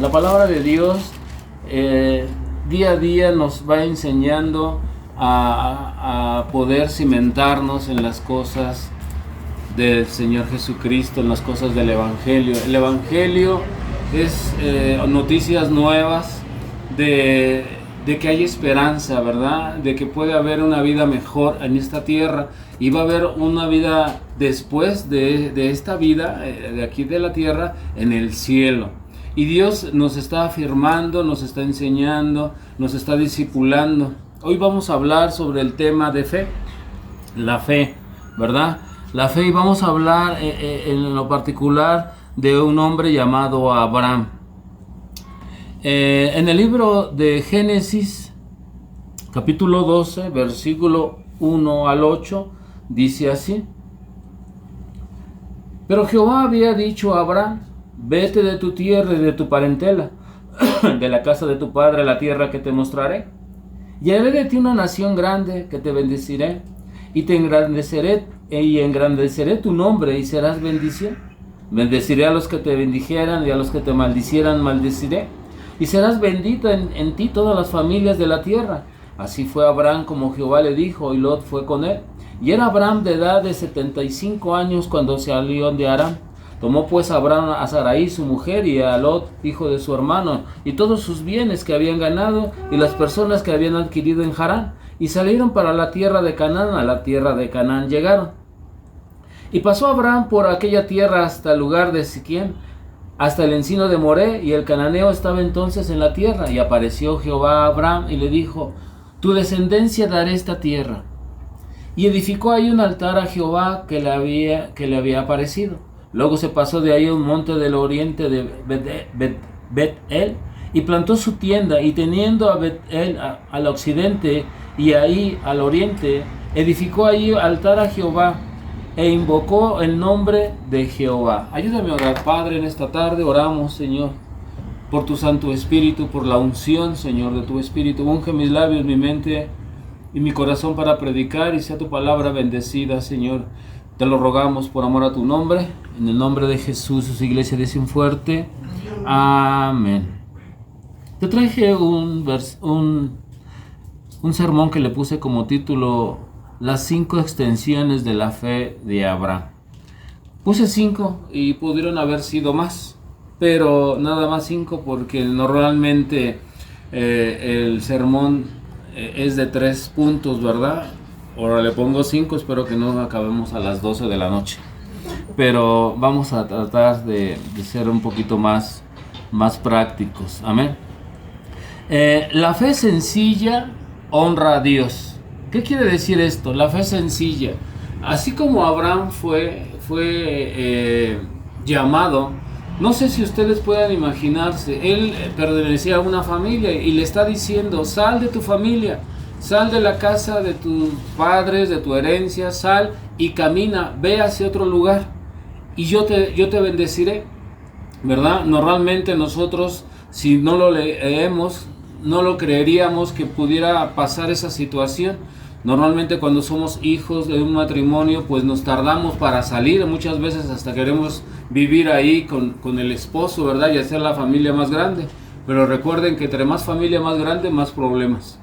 La palabra de Dios día a día nos va enseñando a poder cimentarnos en las cosas del Señor Jesucristo, en las cosas del Evangelio. El Evangelio es noticias nuevas de que hay esperanza, ¿verdad? De que puede haber una vida mejor en esta tierra y va a haber una vida después de esta vida, de aquí de la tierra, en el cielo. Y Dios nos está afirmando, nos está enseñando, nos está discipulando. Hoy vamos a hablar sobre el tema de fe, la fe, ¿verdad? La fe, y vamos a hablar en lo particular de un hombre llamado Abraham. En el libro de Génesis, capítulo 12, versículo 1 al 8, dice así: Pero Jehová había dicho a Abraham: vete de tu tierra y de tu parentela, de la casa de tu padre, a la tierra que te mostraré. Y haré de ti una nación grande, que te bendeciré, y te engrandeceré, y engrandeceré tu nombre, y serás bendición. Bendeciré a los que te bendijeran, y a los que te maldicieran maldeciré. Y serás bendito en ti todas las familias de la tierra. Así fue Abraham como Jehová le dijo, y Lot fue con él. Y era Abraham de edad de 75 años cuando salió de Aram. Tomó pues Abraham a Sarai su mujer y a Lot, hijo de su hermano, y todos sus bienes que habían ganado y las personas que habían adquirido en Harán, y salieron para la tierra de Canaán. A la tierra de Canaán llegaron. Y pasó Abraham por aquella tierra hasta el lugar de Siquem, hasta el encino de Moré, y el cananeo estaba entonces en la tierra. Y apareció Jehová a Abraham y le dijo: tu descendencia daré esta tierra. Y edificó ahí un altar a Jehová que le había aparecido. Luego se pasó de ahí a un monte del oriente de Bet-el, y plantó su tienda, y teniendo a Bet-el al occidente y ahí al oriente, edificó ahí altar a Jehová, e invocó el nombre de Jehová. Ayúdame a orar, Padre, en esta tarde. Oramos, Señor, por tu Santo Espíritu, por la unción, Señor, de tu Espíritu. Unge mis labios, mi mente y mi corazón para predicar, y sea tu palabra bendecida, Señor. Te lo rogamos por amor a tu nombre. En el nombre de Jesús, su iglesia dice un fuerte amén. Te traje un sermón que le puse como título: las 5 extensiones de la fe de Abraham. Puse 5 y pudieron haber sido más, pero nada más 5 porque normalmente el sermón es de 3 puntos, ¿verdad? Ahora le pongo 5, espero que no acabemos a las 12 de la noche. Pero vamos a tratar de ser un poquito más prácticos. Amén. La fe sencilla honra a Dios. ¿Qué quiere decir esto? La fe sencilla. Así como Abraham fue llamado, no sé si ustedes puedan imaginarse, él pertenecía a una familia y le está diciendo: sal de tu familia, sal de la casa de tus padres, de tu herencia, sal y camina, ve hacia otro lugar y yo te bendeciré, ¿verdad? Normalmente nosotros, si no lo leemos, no lo creeríamos que pudiera pasar esa situación. Normalmente cuando somos hijos de un matrimonio, pues nos tardamos para salir, muchas veces hasta queremos vivir ahí con el esposo, ¿verdad? Y hacer la familia más grande. Pero recuerden que entre más familia más grande, más problemas.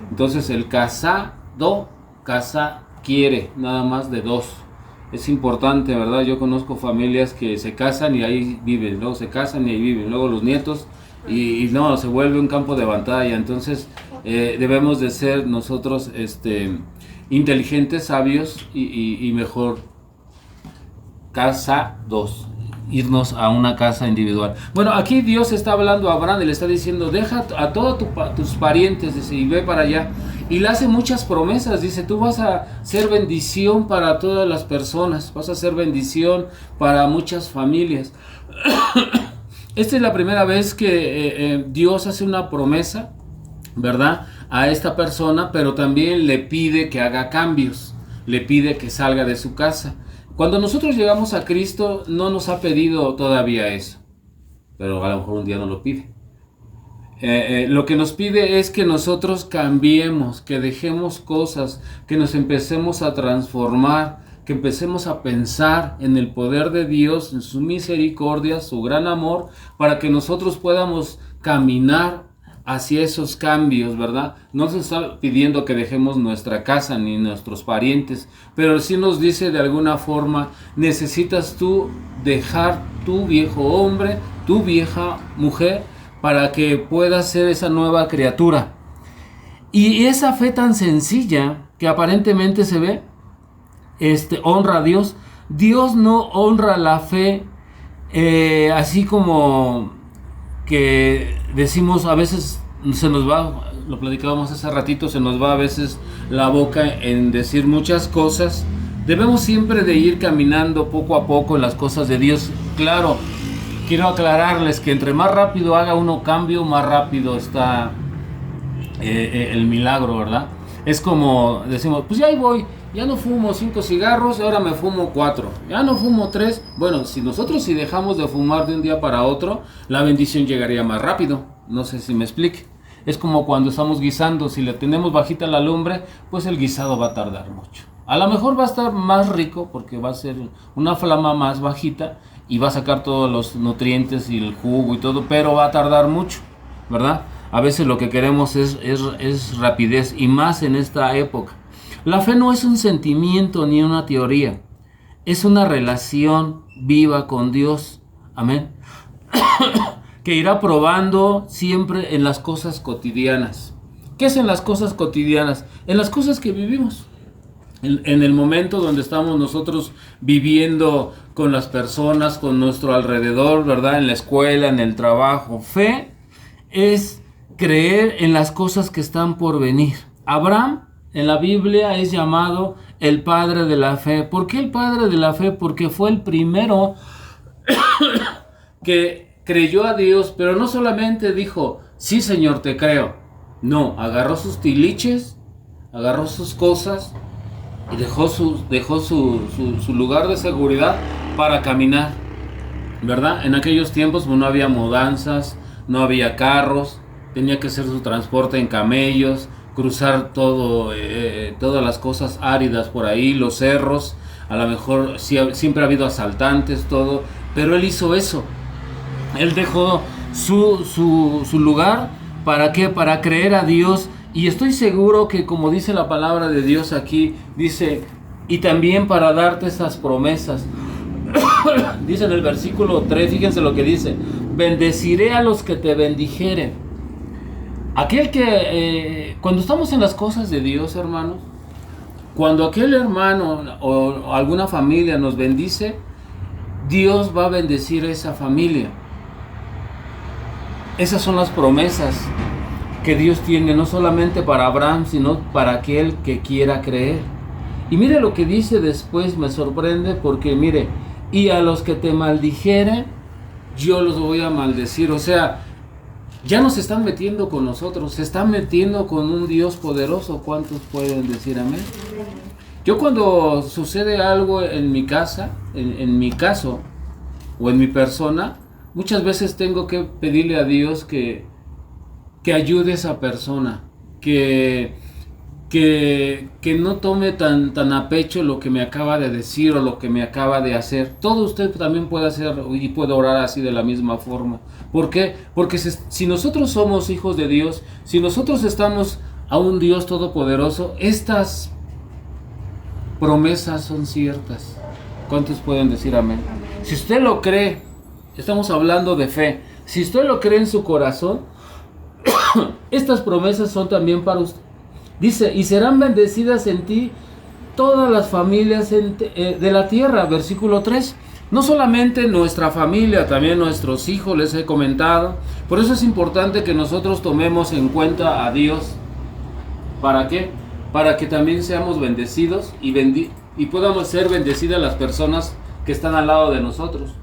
Entonces el casado, casa quiere, nada más de 2. Es importante, ¿verdad? Yo conozco familias que se casan y ahí viven, luego se casan y ahí viven, luego los nietos, y no, se vuelve un campo de batalla. Entonces debemos de ser nosotros inteligentes, sabios y mejor casados, irnos a una casa individual. Bueno, aquí Dios está hablando a Abraham y le está diciendo: deja a todos tus parientes, dice, y ve para allá. Y le hace muchas promesas, dice: tú vas a ser bendición para todas las personas, vas a ser bendición para muchas familias. Esta es la primera vez que Dios hace una promesa, ¿verdad?, a esta persona, pero también le pide que haga cambios, le pide que salga de su casa. Cuando nosotros llegamos a Cristo, no nos ha pedido todavía eso, pero a lo mejor un día nos lo pide. Lo que nos pide es que nosotros cambiemos, que dejemos cosas, que nos empecemos a transformar, que empecemos a pensar en el poder de Dios, en su misericordia, su gran amor, para que nosotros podamos caminar hacia esos cambios, ¿verdad? No se está pidiendo que dejemos nuestra casa ni nuestros parientes, pero sí nos dice de alguna forma, necesitas tú dejar tu viejo hombre, tu vieja mujer, para que puedas ser esa nueva criatura. Y esa fe tan sencilla que aparentemente se ve, honra a Dios. Dios no honra la fe así como que decimos a veces, se nos va, lo platicábamos hace ratito, se nos va a veces la boca en decir muchas cosas. Debemos siempre de ir caminando poco a poco en las cosas de Dios. Claro, quiero aclararles que entre más rápido haga uno cambio, más rápido está el milagro, ¿verdad? Es como decimos, pues ya ahí voy, ya no fumo 5 cigarros, ahora me fumo 4, ya no fumo 3. Bueno, si dejamos de fumar de un día para otro, la bendición llegaría más rápido. No sé si me explique. Es como cuando estamos guisando, si le tenemos bajita la lumbre, pues el guisado va a tardar mucho. A lo mejor va a estar más rico porque va a ser una flama más bajita y va a sacar todos los nutrientes y el jugo y todo, pero va a tardar mucho, ¿verdad? A veces lo que queremos es rapidez, y más en esta época. La fe no es un sentimiento ni una teoría, es una relación viva con Dios, amén, que irá probando siempre en las cosas cotidianas. ¿Qué es en las cosas cotidianas? En las cosas que vivimos. En el momento donde estamos nosotros viviendo con las personas, con nuestro alrededor, ¿verdad? En la escuela, en el trabajo. Fe es creer en las cosas que están por venir. Abraham en la Biblia es llamado el padre de la fe. ¿Por qué el padre de la fe? Porque fue el primero que creyó a Dios, pero no solamente dijo, sí Señor, te creo. No, agarró sus tiliches, agarró sus cosas y dejó su lugar de seguridad para caminar, ¿verdad? En aquellos tiempos no había mudanzas, no había carros, tenía que hacer su transporte en camellos, cruzar todas las cosas áridas por ahí, los cerros, a lo mejor siempre ha habido asaltantes, todo, pero él hizo eso. Él dejó su lugar, ¿para qué? Para creer a Dios. Y estoy seguro que, como dice la palabra de Dios aquí, dice, y también para darte esas promesas. Dice en el versículo 3, fíjense lo que dice, bendeciré a los que te bendijeren. Aquel que, cuando estamos en las cosas de Dios, hermanos, cuando aquel hermano o alguna familia nos bendice, Dios va a bendecir a esa familia. Esas son las promesas que Dios tiene, no solamente para Abraham, sino para aquel que quiera creer. Y mire lo que dice después, me sorprende, porque mire, y a los que te maldijeren, yo los voy a maldecir. O sea, ya no se están metiendo con nosotros, se están metiendo con un Dios poderoso. ¿Cuántos pueden decir amén? Yo cuando sucede algo en mi casa, en mi caso, o en mi persona, muchas veces tengo que pedirle a Dios que ayude a esa persona, que no tome tan a pecho lo que me acaba de decir o lo que me acaba de hacer. Todo usted también puede hacer y puede orar así de la misma forma. ¿Por qué? Porque si nosotros somos hijos de Dios, si nosotros estamos a un Dios todopoderoso, estas promesas son ciertas. ¿Cuántos pueden decir amén? Si usted lo cree, estamos hablando de fe, si usted lo cree en su corazón, estas promesas son también para usted. Dice, y serán bendecidas en ti todas las familias de la tierra, versículo 3. No solamente nuestra familia, también nuestros hijos, les he comentado. Por eso es importante que nosotros tomemos en cuenta a Dios. ¿Para qué? Para que también seamos bendecidos y podamos ser bendecidas las personas que están al lado de nosotros.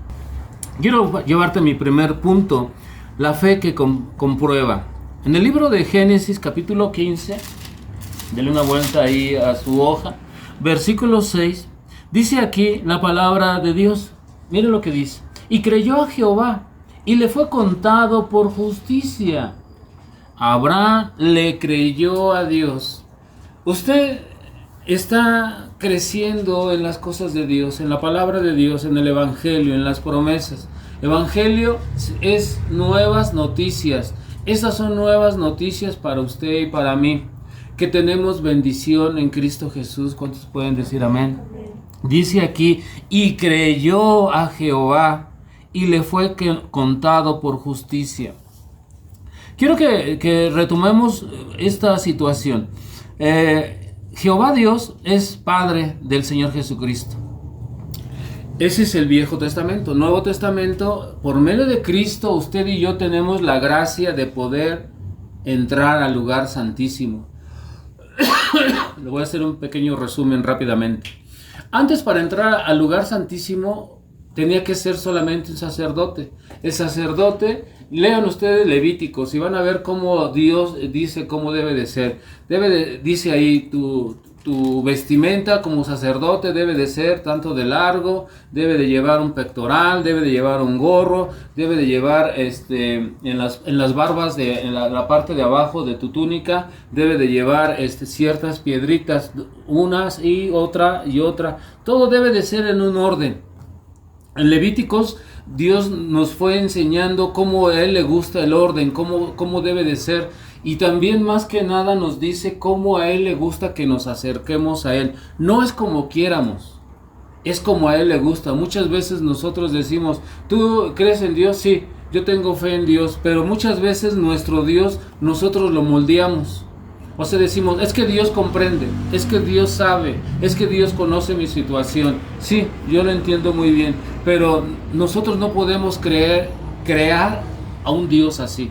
Quiero llevarte a mi primer punto, la fe que comprueba. En el libro de Génesis, capítulo 15, dele una vuelta ahí a su hoja, versículo 6, dice aquí la palabra de Dios. Mire lo que dice. Y creyó a Jehová, y le fue contado por justicia. Abraham le creyó a Dios. Usted está creciendo en las cosas de Dios, en la palabra de Dios, en el Evangelio, en las promesas. Evangelio es nuevas noticias. Esas son nuevas noticias para usted y para mí, que tenemos bendición en Cristo Jesús. ¿Cuántos pueden decir amén? Dice aquí, y creyó a Jehová y le fue contado por justicia. Quiero que retomemos esta situación. Jehová Dios es Padre del Señor Jesucristo. Ese es el Viejo Testamento. Nuevo Testamento, por medio de Cristo, usted y yo tenemos la gracia de poder entrar al lugar santísimo. Le voy a hacer un pequeño resumen rápidamente. Antes, para entrar al lugar santísimo, tenía que ser solamente un sacerdote. El sacerdote, lean ustedes Levíticos y van a ver cómo Dios dice cómo debe de ser. Dice ahí, tu vestimenta como sacerdote debe de ser tanto de largo, debe de llevar un pectoral, debe de llevar un gorro, debe de llevar en las barbas, en la parte de abajo de tu túnica, debe de llevar ciertas piedritas, unas y otra. Todo debe de ser en un orden. En Levíticos, Dios nos fue enseñando cómo a Él le gusta el orden, cómo debe de ser. Y también, más que nada, nos dice cómo a Él le gusta que nos acerquemos a Él. No es como quieramos, es como a Él le gusta. Muchas veces nosotros decimos, ¿tú crees en Dios? Sí, yo tengo fe en Dios. Pero muchas veces nuestro Dios, nosotros lo moldeamos. O sea, decimos, es que Dios comprende, es que Dios sabe, es que Dios conoce mi situación. Sí, yo lo entiendo muy bien, pero nosotros no podemos crear a un Dios así.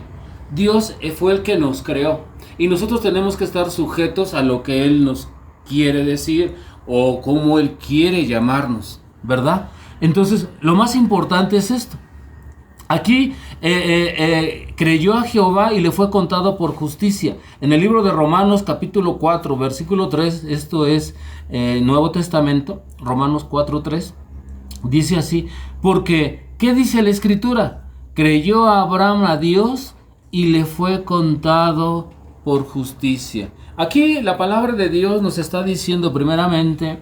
Dios fue el que nos creó y nosotros tenemos que estar sujetos a lo que Él nos quiere decir o cómo Él quiere llamarnos, ¿verdad? Entonces, lo más importante es esto. Aquí creyó a Jehová y le fue contado por justicia. En el libro de Romanos capítulo 4, versículo 3, esto es Nuevo Testamento, Romanos 4, 3, dice así, porque, ¿qué dice la Escritura? Creyó a Abraham a Dios y le fue contado por justicia. Aquí la palabra de Dios nos está diciendo primeramente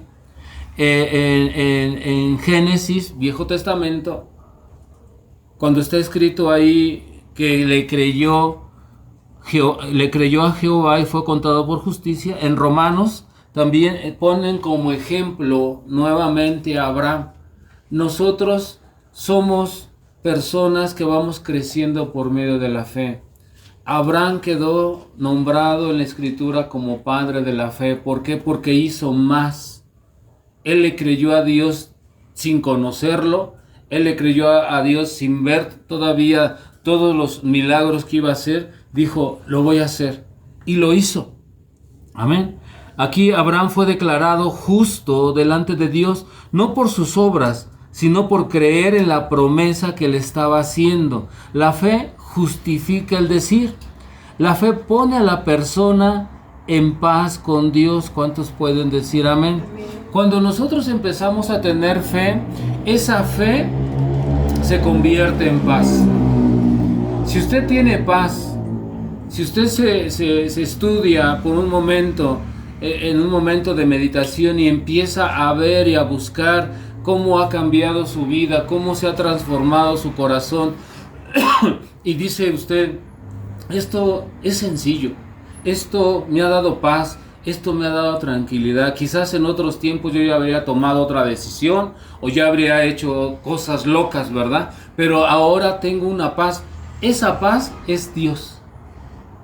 en Génesis, Viejo Testamento, cuando está escrito ahí que le creyó a Jehová y fue contado por justicia. En Romanos también ponen como ejemplo nuevamente a Abraham. Nosotros somos personas que vamos creciendo por medio de la fe. Abraham quedó nombrado en la Escritura como padre de la fe. ¿Por qué? Porque hizo más. Él le creyó a Dios sin conocerlo. Él le creyó a Dios sin ver todavía todos los milagros que iba a hacer. Dijo, lo voy a hacer. Y lo hizo. Amén. Aquí Abraham fue declarado justo delante de Dios, no por sus obras, sino por creer en la promesa que le estaba haciendo. La fe justifica el decir. La fe pone a la persona en paz con Dios. ¿Cuántos pueden decir amén? Cuando nosotros empezamos a tener fe, esa fe se convierte en paz. Si usted tiene paz, si usted se estudia por un momento, en un momento de meditación y empieza a ver y a buscar cómo ha cambiado su vida, cómo se ha transformado su corazón, y dice usted, esto es sencillo, esto me ha dado paz, esto me ha dado tranquilidad. Quizás en otros tiempos yo ya habría tomado otra decisión o ya habría hecho cosas locas, ¿verdad? Pero ahora tengo una paz. Esa paz es Dios.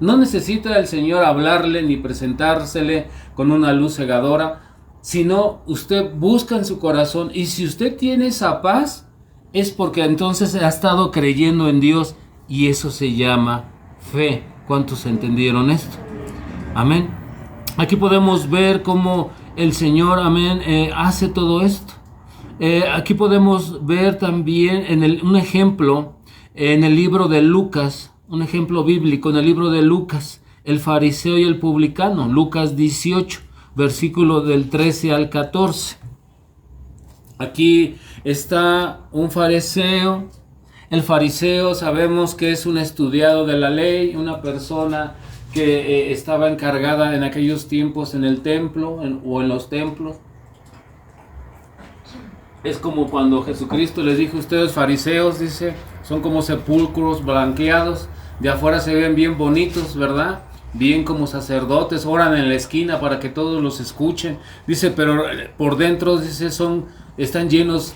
No necesita el Señor hablarle ni presentársele con una luz cegadora, sino usted busca en su corazón, y si usted tiene esa paz es porque entonces ha estado creyendo en Dios, y eso se llama fe. ¿Cuántos entendieron esto? Amén. Aquí podemos ver cómo el Señor, amén, hace todo esto. Aquí podemos ver también un ejemplo en el libro de Lucas, un ejemplo bíblico en el libro de Lucas, el fariseo y el publicano, Lucas 18, versículo del 13 al 14. Aquí está un fariseo. El fariseo sabemos que es un estudiado de la ley, una persona que estaba encargada en aquellos tiempos en el templo o en los templos. Es como cuando Jesucristo les dijo: ustedes fariseos, dice, son como sepulcros blanqueados, de afuera se ven bien bonitos, ¿verdad? Bien como sacerdotes, oran en la esquina para que todos los escuchen. Dice, pero por dentro, dice, están llenos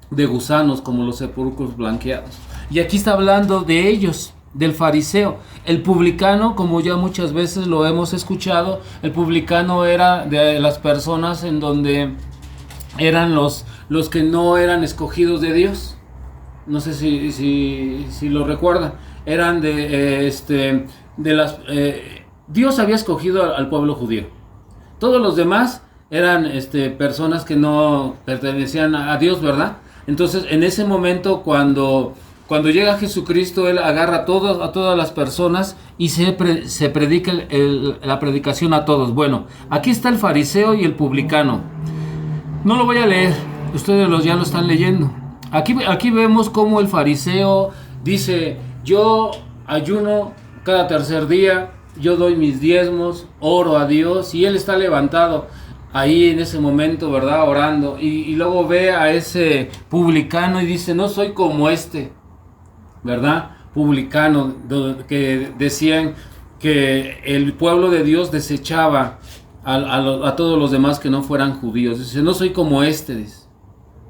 de gusanos como los sepulcros blanqueados. Y aquí está hablando de ellos, del fariseo. El publicano, como ya muchas veces lo hemos escuchado, el publicano era de las personas en donde eran los que no eran escogidos de Dios. No sé si lo recuerdan. Eran de las... Dios había escogido al pueblo judío. Todos los demás eran personas que no pertenecían a Dios, ¿verdad? Entonces, en ese momento, cuando llega Jesucristo, Él agarra a todas las personas y se predica la predicación a todos. Bueno, aquí está el fariseo y el publicano. No lo voy a leer, ustedes ya lo están leyendo. Aquí vemos cómo el fariseo dice: yo ayuno cada tercer día, yo doy mis diezmos, oro a Dios, y él está levantado ahí en ese momento, ¿verdad? Orando, y luego ve a ese publicano y dice: no soy como ¿verdad? Publicano, que decían que el pueblo de Dios desechaba a todos los demás que no fueran judíos. Dice: no soy como dice,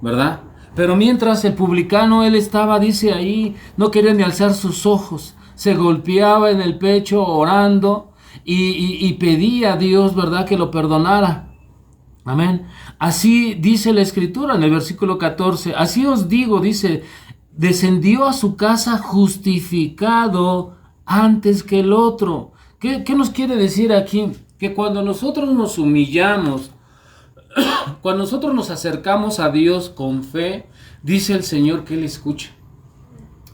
¿verdad? Pero mientras el publicano, él estaba, dice ahí, no quería ni alzar sus ojos, se golpeaba en el pecho orando y pedía a Dios, ¿verdad?, que lo perdonara. Amén. Así dice la Escritura en el versículo 14. Así os digo, dice, descendió a su casa justificado antes que el otro. ¿Qué nos quiere decir aquí? Que cuando nosotros nos humillamos, cuando nosotros nos acercamos a Dios con fe, dice el Señor que Él escucha.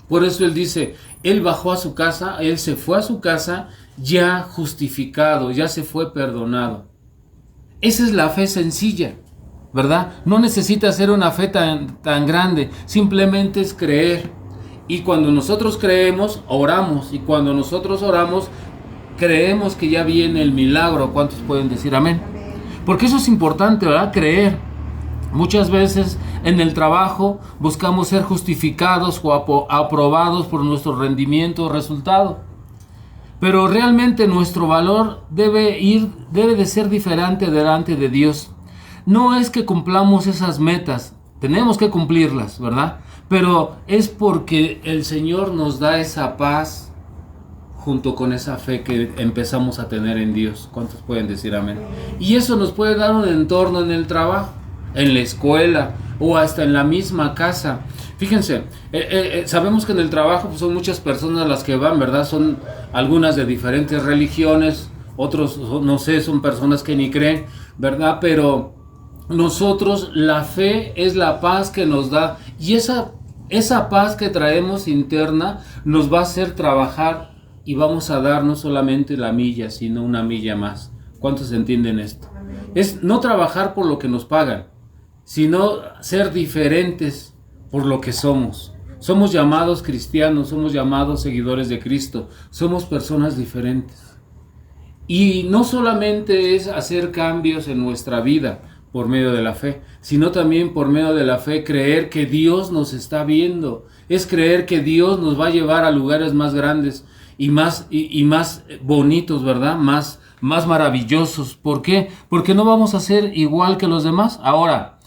Por eso Él dice, Él bajó a su casa, Él se fue a su casa ya justificado, ya se fue perdonado. Esa es la fe sencilla, ¿verdad? No necesita ser una fe tan grande, simplemente es creer. Y cuando nosotros creemos, oramos. Y cuando nosotros oramos, creemos que ya viene el milagro. ¿Cuántos pueden decir amén? Porque eso es importante, ¿verdad? Creer. Muchas veces en el trabajo buscamos ser justificados o aprobados por nuestro rendimiento o resultado. Pero realmente nuestro valor debe de ser diferente delante de Dios. No es que cumplamos esas metas, tenemos que cumplirlas, ¿verdad? Pero es porque el Señor nos da esa paz junto con esa fe que empezamos a tener en Dios. ¿Cuántos pueden decir amén? Y eso nos puede dar un entorno en el trabajo, en la escuela o hasta en la misma casa. Fíjense, sabemos que en el trabajo pues, son muchas personas las que van, ¿verdad? Son algunas de diferentes religiones, otros, no sé, son personas que ni creen, ¿verdad? Pero nosotros, la fe es la paz que nos da, y esa paz que traemos interna nos va a hacer trabajar y vamos a dar no solamente la milla, sino una milla más. ¿Cuántos entienden esto? Es no trabajar por lo que nos pagan, sino ser diferentes por lo que somos. Somos llamados cristianos, somos llamados seguidores de Cristo, somos personas diferentes. Y no solamente es hacer cambios en nuestra vida por medio de la fe, sino también por medio de la fe creer que Dios nos está viendo. Es creer que Dios nos va a llevar a lugares más grandes y más bonitos, ¿verdad? Más maravillosos. ¿Por qué? Porque no vamos a ser igual que los demás. Ahora,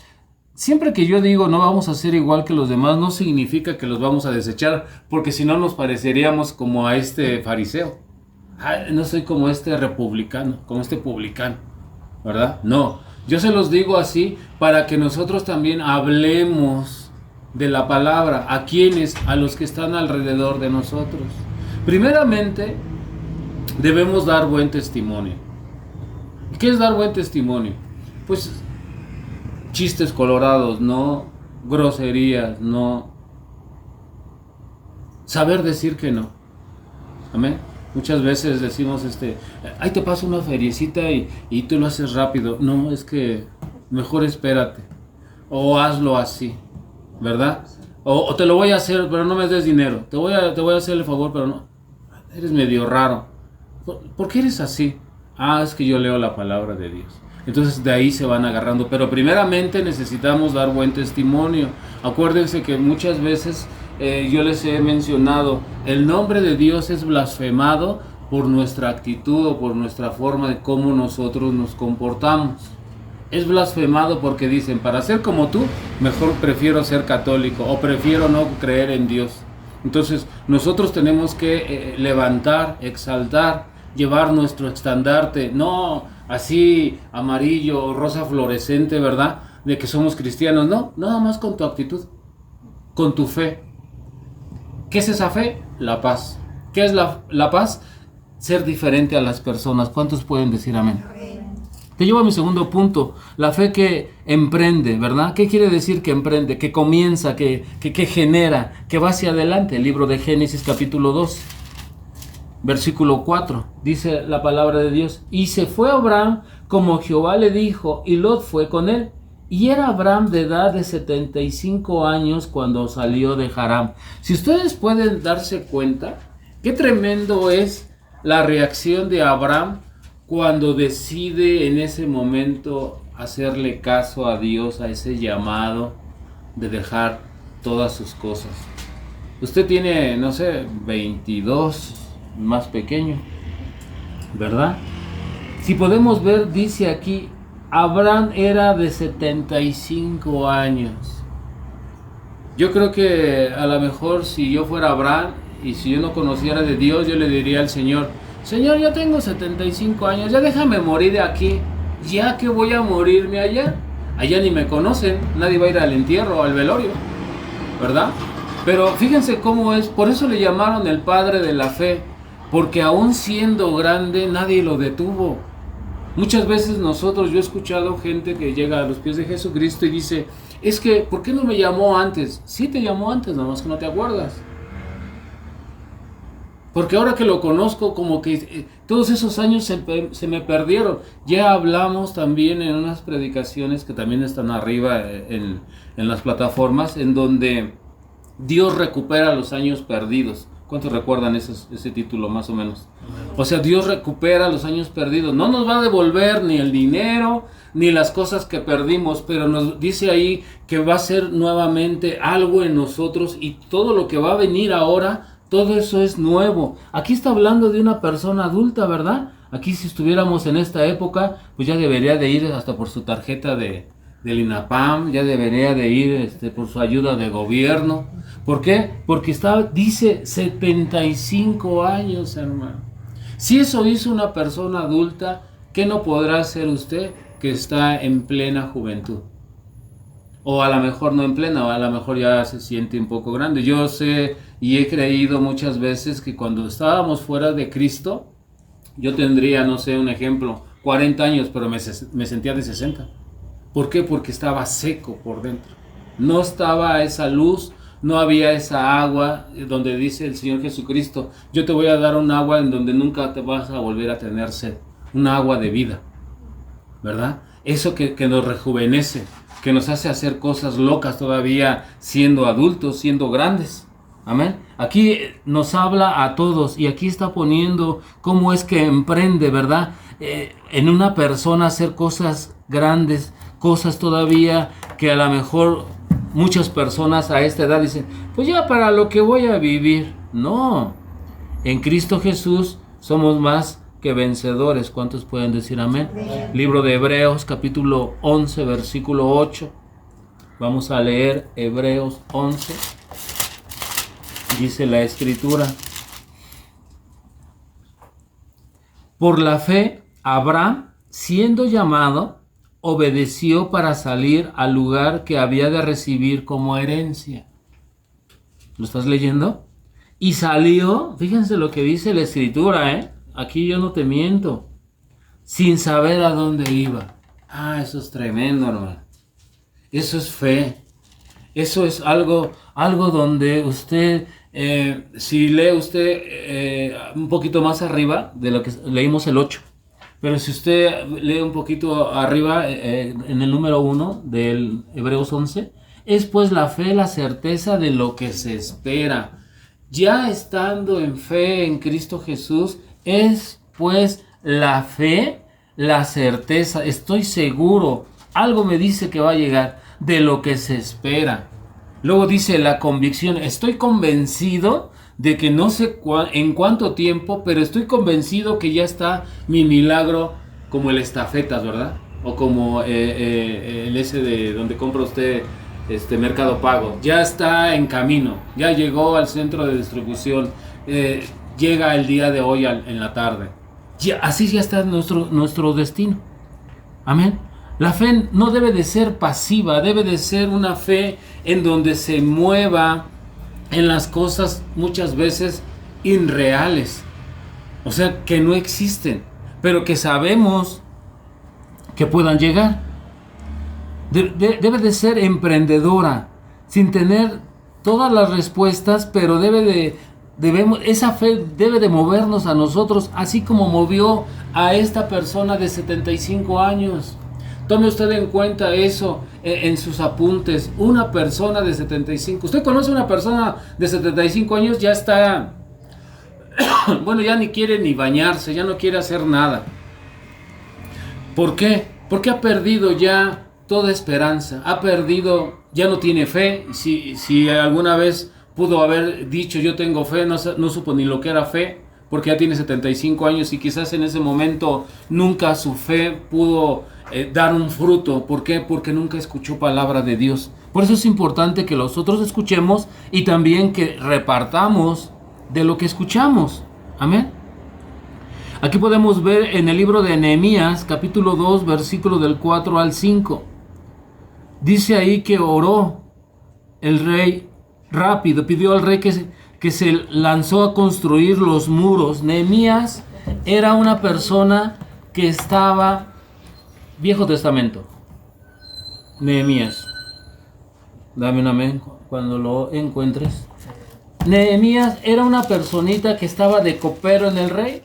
siempre que yo digo no vamos a ser igual que los demás, no significa que los vamos a desechar, porque si no nos pareceríamos como a este fariseo. No soy como este republicano, como este publicano, ¿verdad? No, yo se los digo así para que nosotros también hablemos de la palabra. ¿A quiénes? A los que están alrededor de nosotros. Primeramente, debemos dar buen testimonio. ¿Qué es dar buen testimonio? Pues chistes colorados, no groserías, no saber decir que no. Amén. Muchas veces decimos ahí te paso una feriecita y tú lo haces rápido. No, es que mejor espérate o hazlo así, ¿verdad? O te lo voy a hacer, pero no me des dinero. Te voy a hacer el favor, pero no. Eres medio raro. ¿Por qué eres así? Ah, es que yo leo la palabra de Dios. Entonces de ahí se van agarrando. Pero primeramente necesitamos dar buen testimonio. Acuérdense que muchas veces yo les he mencionado, el nombre de Dios es blasfemado por nuestra actitud o por nuestra forma de cómo nosotros nos comportamos. Es blasfemado porque dicen, para ser como tú, mejor prefiero ser católico o prefiero no creer en Dios. Entonces nosotros tenemos que levantar, exaltar, llevar nuestro estandarte, no así amarillo o rosa fluorescente, ¿verdad? De que somos cristianos, no, nada más con tu actitud, con tu fe. ¿Qué es esa fe? La paz. ¿Qué es la paz? Ser diferente a las personas. ¿Cuántos pueden decir amén? Te llevo a mi segundo punto, la fe que emprende, ¿verdad? ¿Qué quiere decir que emprende? Que comienza, que genera, que va hacia adelante. El libro de Génesis capítulo 2, versículo 4, dice la palabra de Dios. Y se fue Abraham como Jehová le dijo, y Lot fue con él. Y era Abraham de edad de 75 años cuando salió de Harán. Si ustedes pueden darse cuenta, qué tremendo es la reacción de Abraham cuando decide en ese momento hacerle caso a Dios, a ese llamado de dejar todas sus cosas. Usted tiene, no sé, 22, más pequeño, ¿verdad? Si podemos ver, dice aquí, Abraham era de 75 años. Yo creo que a lo mejor si yo fuera Abraham y si yo no conociera de Dios, yo le diría al Señor, Señor, yo tengo 75 años, ya déjame morir de aquí, ya que voy a morirme allá. Allá ni me conocen, nadie va a ir al entierro o al velorio, ¿verdad? Pero fíjense cómo es, por eso le llamaron el padre de la fe, porque aún siendo grande nadie lo detuvo. Muchas veces yo he escuchado gente que llega a los pies de Jesucristo y dice, es que, ¿por qué no me llamó antes? Sí te llamó antes, nada más que no te acuerdas. Porque ahora que lo conozco, como que todos esos años se me perdieron. Ya hablamos también en unas predicaciones que también están arriba en las plataformas, en donde Dios recupera los años perdidos. ¿Cuántos recuerdan ese título más o menos? O sea, Dios recupera los años perdidos. No nos va a devolver ni el dinero, ni las cosas que perdimos, pero nos dice ahí que va a ser nuevamente algo en nosotros y todo lo que va a venir ahora, todo eso es nuevo. Aquí está hablando de una persona adulta, ¿verdad? Aquí si estuviéramos en esta época, pues ya debería de ir hasta por su tarjeta del INAPAM, ya debería de ir por su ayuda de gobierno. ¿Por qué? Porque dice 75 años, hermano. Si eso hizo una persona adulta, ¿qué no podrá hacer usted que está en plena juventud? O a lo mejor no en plena, o a lo mejor ya se siente un poco grande. Yo sé y he creído muchas veces que cuando estábamos fuera de Cristo, yo tendría, no sé, un ejemplo, 40 años, pero me sentía de 60. ¿Por qué? Porque estaba seco por dentro. No estaba esa luz, no había esa agua donde dice el Señor Jesucristo, yo te voy a dar un agua en donde nunca te vas a volver a tener sed. Un agua de vida, ¿verdad? Eso que nos rejuvenece, que nos hace hacer cosas locas todavía siendo adultos, siendo grandes. Amén. Aquí nos habla a todos y aquí está poniendo cómo es que emprende, ¿verdad? En una persona hacer cosas grandes, cosas todavía que a lo mejor muchas personas a esta edad dicen, pues ya para lo que voy a vivir. No, en Cristo Jesús somos más que vencedores. ¿Cuántos pueden decir amén? Libro de Hebreos capítulo 11 versículo 8. Vamos a leer Hebreos 11. Dice la escritura: por la fe Abraham, siendo llamado, obedeció para salir al lugar que había de recibir como herencia. ¿Lo estás leyendo? Y salió, fíjense lo que dice la escritura, aquí yo no te miento, sin saber a dónde iba. Eso es tremendo, hermano. Eso es fe. Eso es algo donde usted, si lee usted un poquito más arriba de lo que leímos el 8, pero si usted lee un poquito arriba en el número 1 del Hebreos 11, es pues la fe, la certeza de lo que se espera. Ya estando en fe en Cristo Jesús, es pues la fe, la certeza, estoy seguro, algo me dice que va a llegar, de lo que se espera. Luego dice la convicción, estoy convencido de que no sé en cuánto tiempo, pero estoy convencido que ya está mi milagro, como el estafetas, ¿verdad? O como el ese de donde compra usted Mercado Pago, ya está en camino, ya llegó al centro de distribución, llega el día de hoy en la tarde. Ya, así ya está nuestro destino. Amén. La fe no debe de ser pasiva, debe de ser una fe en donde se mueva en las cosas muchas veces irreales, o sea, que no existen, pero que sabemos que puedan llegar. Debe de ser emprendedora, sin tener todas las respuestas, pero esa fe debe de movernos a nosotros, así como movió a esta persona de 75 años. Tome usted en cuenta eso en sus apuntes. Una persona de 75. Usted conoce a una persona de 75 años, ya está, bueno, ya ni quiere ni bañarse, ya no quiere hacer nada. ¿Por qué? Porque ha perdido ya toda esperanza, ha perdido, ya no tiene fe. Si alguna vez pudo haber dicho yo tengo fe, no supo ni lo que era fe, porque ya tiene 75 años y quizás en ese momento nunca su fe pudo dar un fruto. ¿Por qué? Porque nunca escuchó palabra de Dios. Por eso es importante que nosotros escuchemos y también que repartamos de lo que escuchamos. Amén. Aquí podemos ver en el libro de Nehemías, capítulo 2, versículo del 4 al 5. Dice ahí que oró el rey rápido, pidió al rey que se lanzó a construir los muros. Nehemías era una persona que estaba, Viejo Testamento, Nehemías, dame un amén cuando lo encuentres. Nehemías era una personita que estaba de copero en el rey.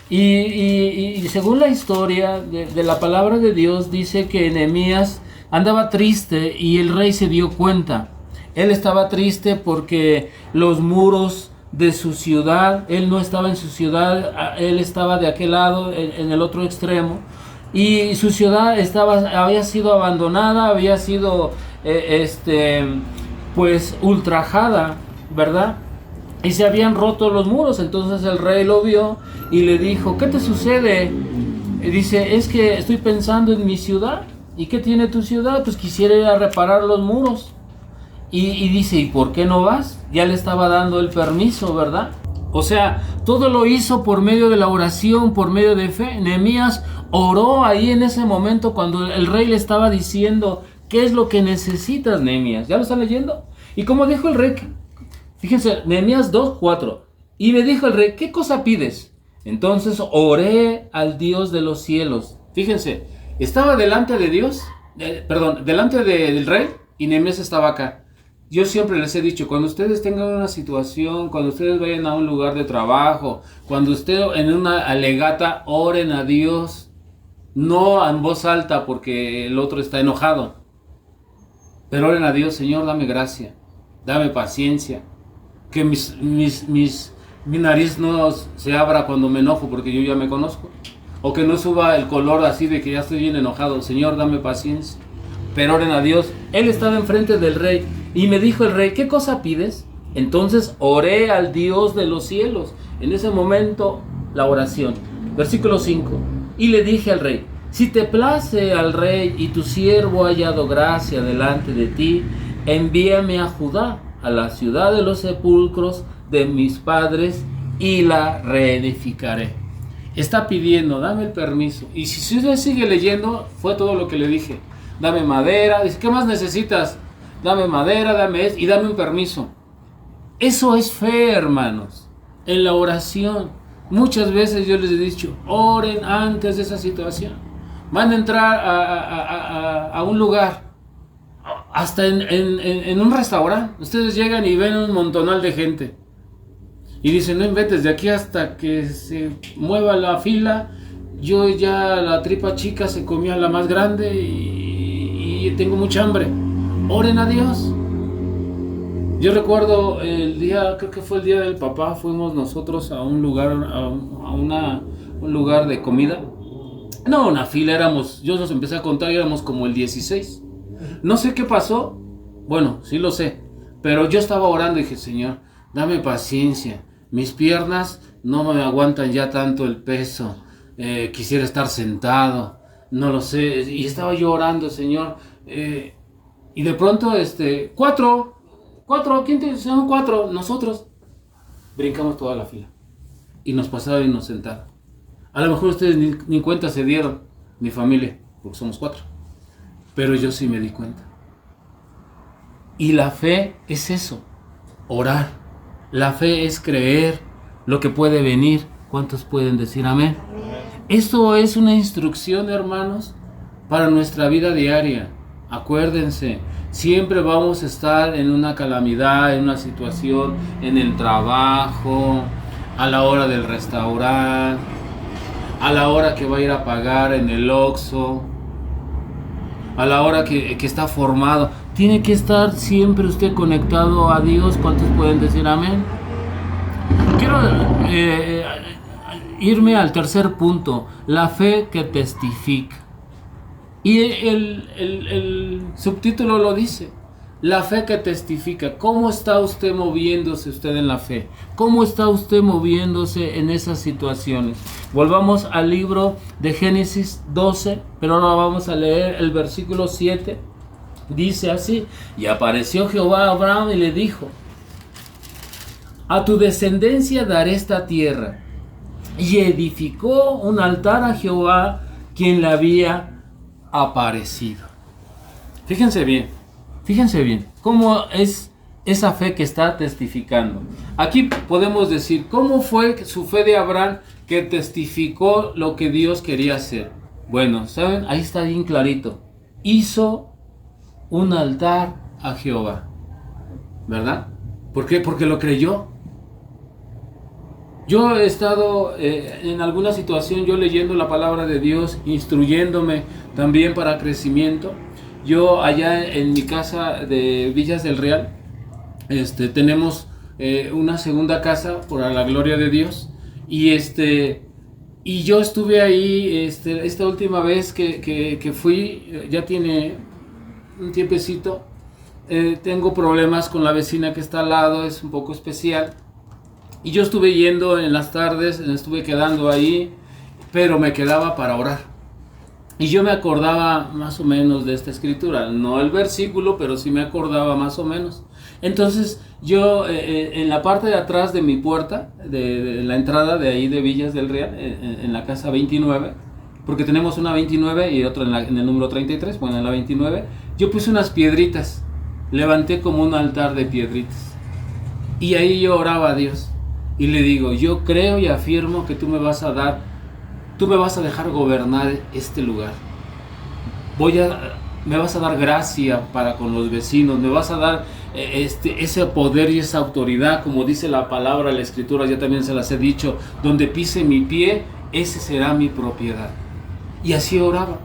Y según la historia de la palabra de Dios, dice que Nehemías andaba triste y el rey se dio cuenta. Él estaba triste porque los muros de su ciudad, él no estaba en su ciudad, él estaba de aquel lado, en el otro extremo, y su ciudad había sido abandonada, había sido pues ultrajada, ¿verdad? Y se habían roto los muros. Entonces el rey lo vio y le dijo, ¿qué te sucede? Y dice, es que estoy pensando en mi ciudad. ¿Y qué tiene tu ciudad? Pues quisiera ir a reparar los muros. Y dice, ¿y por qué no vas? Ya le estaba dando el permiso, ¿verdad? O sea, todo lo hizo por medio de la oración, por medio de fe. Nehemías oró ahí en ese momento cuando el rey le estaba diciendo, ¿qué es lo que necesitas, Nehemías? ¿Ya lo está leyendo? Y como dijo el rey, fíjense, Nehemías 2:4. Y me dijo el rey, ¿qué cosa pides? Entonces oré al Dios de los cielos. Fíjense, estaba delante de Dios, delante del rey, y Nehemías estaba acá. Yo siempre les he dicho, cuando ustedes tengan una situación, cuando ustedes vayan a un lugar de trabajo, cuando estén en una alegata, oren a Dios, no en voz alta porque el otro está enojado, pero oren a Dios. Señor, dame gracia, dame paciencia, que mi nariz no se abra cuando me enojo porque yo ya me conozco, o que no suba el color así de que ya estoy bien enojado. Señor, dame paciencia, pero oren a Dios. Él estaba enfrente del rey y me dijo el rey, ¿qué cosa pides? Entonces oré al Dios de los cielos. En ese momento la oración. Versículo 5. Y le dije al rey, si te place al rey y tu siervo ha hallado gracia delante de ti, envíame a Judá, a la ciudad de los sepulcros de mis padres, y la reedificaré. Está pidiendo, dame el permiso. Y si usted sigue leyendo, fue todo lo que le dije. Dame madera. Dice, ¿qué más necesitas? Dame madera, dame esto y dame un permiso. Eso es fe, hermanos, en la oración. Muchas veces yo les he dicho, oren antes de esa situación. Van a entrar a un lugar, hasta en un restaurante. Ustedes llegan y ven un montonal de gente y dicen, no inventes, de aquí hasta que se mueva la fila, yo ya la tripa chica se comía la más grande y tengo mucha hambre. Oren a Dios. Yo recuerdo el día, creo que fue el día del papá, fuimos nosotros a un lugar, un lugar de comida. No, una fila, yo los empecé a contar y éramos como el 16. No sé qué pasó, bueno, sí lo sé, pero yo estaba orando y dije, Señor, dame paciencia, mis piernas no me aguantan ya tanto el peso, quisiera estar sentado, no lo sé, y estaba yo orando, Señor, y de pronto, ¿quién te son cuatro? Nosotros brincamos toda la fila y nos pasaron y nos sentaron. A lo mejor ustedes ni cuenta se dieron, mi familia, porque somos 4, pero yo sí me di cuenta. Y la fe es eso, orar. La fe es creer lo que puede venir. ¿Cuántos pueden decir amén? Esto es una instrucción, hermanos, para nuestra vida diaria. Acuérdense, siempre vamos a estar en una calamidad, en una situación, en el trabajo, a la hora del restaurante, a la hora que va a ir a pagar en el Oxxo, a la hora que está formado. Tiene que estar siempre usted conectado a Dios. ¿Cuántos pueden decir amén? Quiero irme al tercer punto, la fe que testifica. Y el subtítulo lo dice, la fe que testifica. ¿Cómo está usted moviéndose usted en la fe? ¿Cómo está usted moviéndose en esas situaciones? Volvamos al libro de Génesis 12, pero ahora vamos a leer el versículo 7. Dice así: y apareció Jehová a Abraham y le dijo: a tu descendencia daré esta tierra. Y edificó un altar a Jehová, quien le había aparecido. Fíjense bien cómo es esa fe que está testificando. Aquí podemos decir cómo fue su fe de Abraham que testificó lo que Dios quería hacer. Bueno, ¿saben? Ahí está bien clarito. Hizo un altar a Jehová, ¿verdad? ¿Por qué? Porque lo creyó. Yo he estado en alguna situación, yo leyendo la palabra de Dios, instruyéndome también para crecimiento. Yo allá en mi casa de Villas del Real, tenemos una segunda casa por la gloria de Dios. Y yo estuve ahí esta última vez que fui, ya tiene un tiempecito. Tengo problemas con la vecina que está al lado, es un poco especial. Y yo estuve yendo en las tardes, estuve quedando ahí, pero me quedaba para orar. Y yo me acordaba más o menos de esta escritura, no el versículo, pero sí me acordaba más o menos. Entonces yo en la parte de atrás de mi puerta, de la entrada de ahí de Villas del Real, en la casa 29, porque tenemos una 29 y otra en el número 33, bueno, en la 29, yo puse unas piedritas, levanté como un altar de piedritas. Y ahí yo oraba a Dios. Y le digo, yo creo y afirmo que tú me vas a dejar gobernar este lugar. Me vas a dar gracia para con los vecinos, me vas a dar ese poder y esa autoridad, como dice la palabra, la escritura, ya también se las he dicho, donde pise mi pie, ese será mi propiedad. Y así oraba.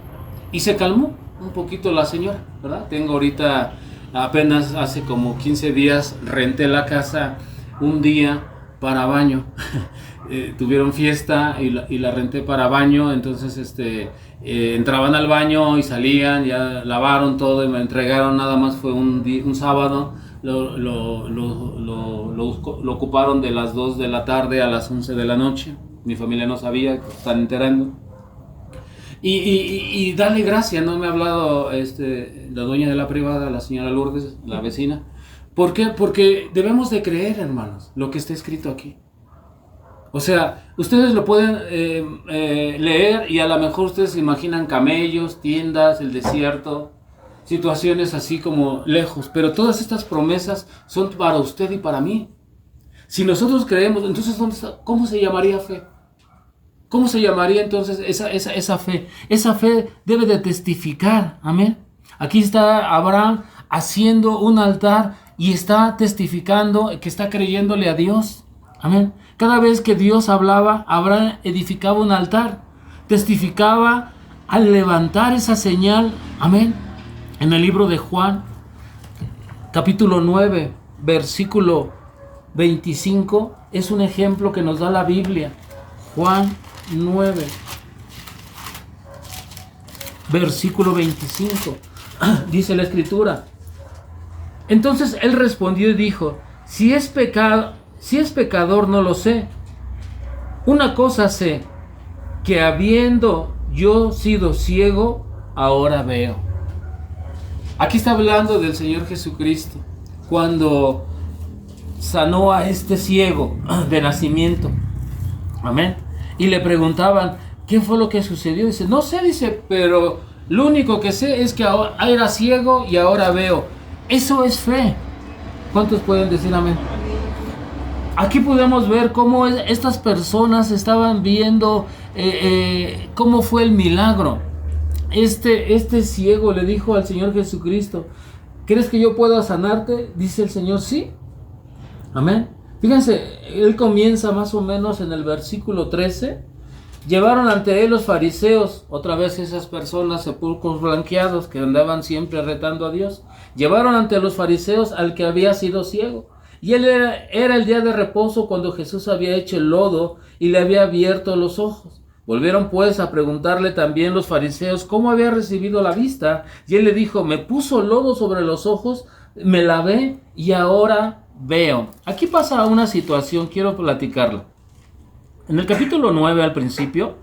Y se calmó un poquito la señora, ¿verdad? Tengo ahorita, apenas hace como 15 días, renté la casa un día para baño. Tuvieron fiesta y la renté para baño. Entonces entraban al baño y salían, ya lavaron todo y me entregaron. Nada más fue un sábado. Lo ocuparon de las 2 de la tarde a las 11 de la noche. Mi familia no sabía, están enterando. Y darle gracias. No me ha hablado la dueña de la privada, la señora Lourdes, la vecina. ¿Por qué? Porque debemos de creer, hermanos, lo que está escrito aquí. O sea, ustedes lo pueden leer y a lo mejor ustedes se imaginan camellos, tiendas, el desierto, situaciones así como lejos. Pero todas estas promesas son para usted y para mí. Si nosotros creemos, entonces ¿cómo se llamaría fe? ¿Cómo se llamaría entonces esa fe? Esa fe debe de testificar, amén. Aquí está Abraham haciendo un altar y está testificando que está creyéndole a Dios, amén. Cada vez que Dios hablaba, Abraham edificaba un altar, testificaba al levantar esa señal, amén. En el libro de Juan, capítulo 9, versículo 25, es un ejemplo que nos da la Biblia. Juan 9, versículo 25, dice la Escritura: entonces él respondió y dijo, si es pecador no lo sé. Una cosa sé, que habiendo yo sido ciego, ahora veo. Aquí está hablando del Señor Jesucristo, cuando sanó a este ciego de nacimiento. Amén. Y le preguntaban, ¿qué fue lo que sucedió? Dice, no sé, dice, pero lo único que sé es que ahora era ciego y ahora veo. Eso es fe. ¿Cuántos pueden decir amén? Aquí podemos ver cómo estas personas estaban viendo cómo fue el milagro. Este ciego le dijo al Señor Jesucristo, ¿crees que yo pueda sanarte? Dice el Señor, sí. Amén. Fíjense, él comienza más o menos en el versículo 13. Llevaron ante él los fariseos, otra vez esas personas sepulcros blanqueados que andaban siempre retando a Dios. Llevaron ante los fariseos al que había sido ciego. Y él era el día de reposo cuando Jesús había hecho el lodo y le había abierto los ojos. Volvieron pues a preguntarle también los fariseos cómo había recibido la vista. Y él le dijo, me puso lodo sobre los ojos, me lavé y ahora veo. Aquí pasa una situación, quiero platicarla. En el capítulo 9 al principio,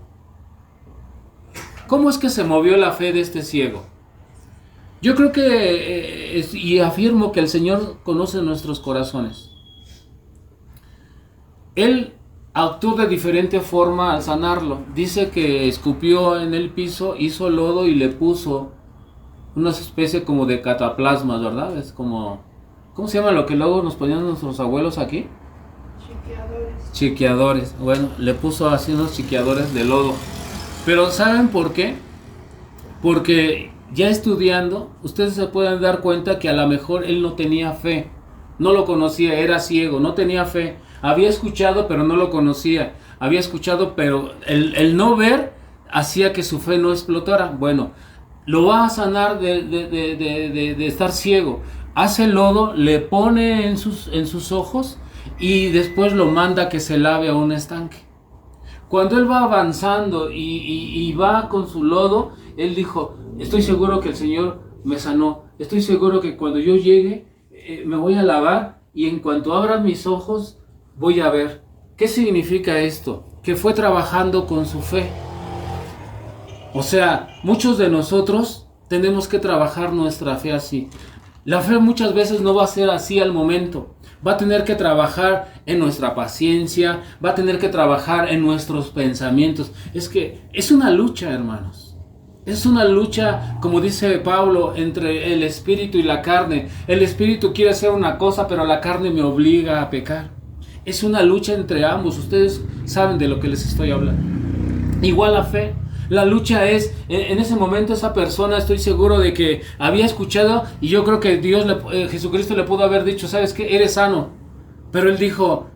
¿cómo es que se movió la fe de este ciego? Yo creo que, y afirmo que el Señor conoce nuestros corazones. Él actuó de diferente forma al sanarlo. Dice que escupió en el piso, hizo lodo y le puso una especie como de cataplasmas, ¿verdad? Es como, ¿cómo se llama lo que luego nos ponían nuestros abuelos aquí? Chiqueadores. Bueno, le puso así unos chiqueadores de lodo. Pero ¿saben por qué? Porque ya estudiando, ustedes se pueden dar cuenta que a lo mejor él no tenía fe. No lo conocía, era ciego, no tenía fe. Había escuchado, pero no lo conocía. Había escuchado, pero el no ver hacía que su fe no explotara. Bueno, lo va a sanar de estar ciego. Hace lodo, le pone en sus ojos y después lo manda que se lave a un estanque. Cuando él va avanzando y va con su lodo, él dijo, estoy seguro que el Señor me sanó. Estoy seguro que cuando yo llegue me voy a lavar y en cuanto abra mis ojos voy a ver. ¿Qué significa esto? Que fue trabajando con su fe. O sea, muchos de nosotros tenemos que trabajar nuestra fe así. La fe muchas veces no va a ser así al momento. Va a tener que trabajar en nuestra paciencia, va a tener que trabajar en nuestros pensamientos. Es que es una lucha, hermanos. Es una lucha, como dice Pablo, entre el espíritu y la carne. El espíritu quiere hacer una cosa, pero la carne me obliga a pecar. Es una lucha entre ambos. Ustedes saben de lo que les estoy hablando. Igual la fe. La lucha es, en ese momento esa persona, estoy seguro de que había escuchado y yo creo que Jesucristo le pudo haber dicho, ¿sabes qué? Eres sano. Pero él dijo,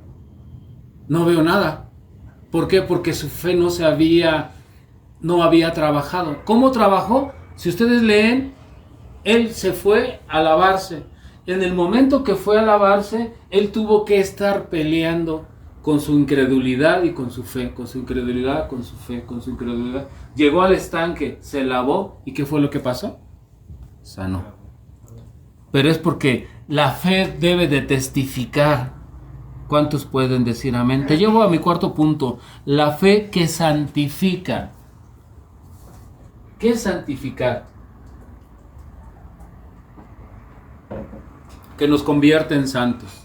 no veo nada. ¿Por qué? Porque su fe no había trabajado. ¿Cómo trabajó? Si ustedes leen, él se fue a lavarse. En el momento que fue a lavarse, él tuvo que estar peleando con su incredulidad y con su fe, con su incredulidad, con su fe, con su incredulidad. Llegó al estanque, se lavó, ¿y qué fue lo que pasó? Sanó. Pero es porque la fe debe de testificar. ¿Cuántos pueden decir amén? Te llevo a mi cuarto punto, la fe que santifica. ¿Qué es santificar? Que nos convierte en santos.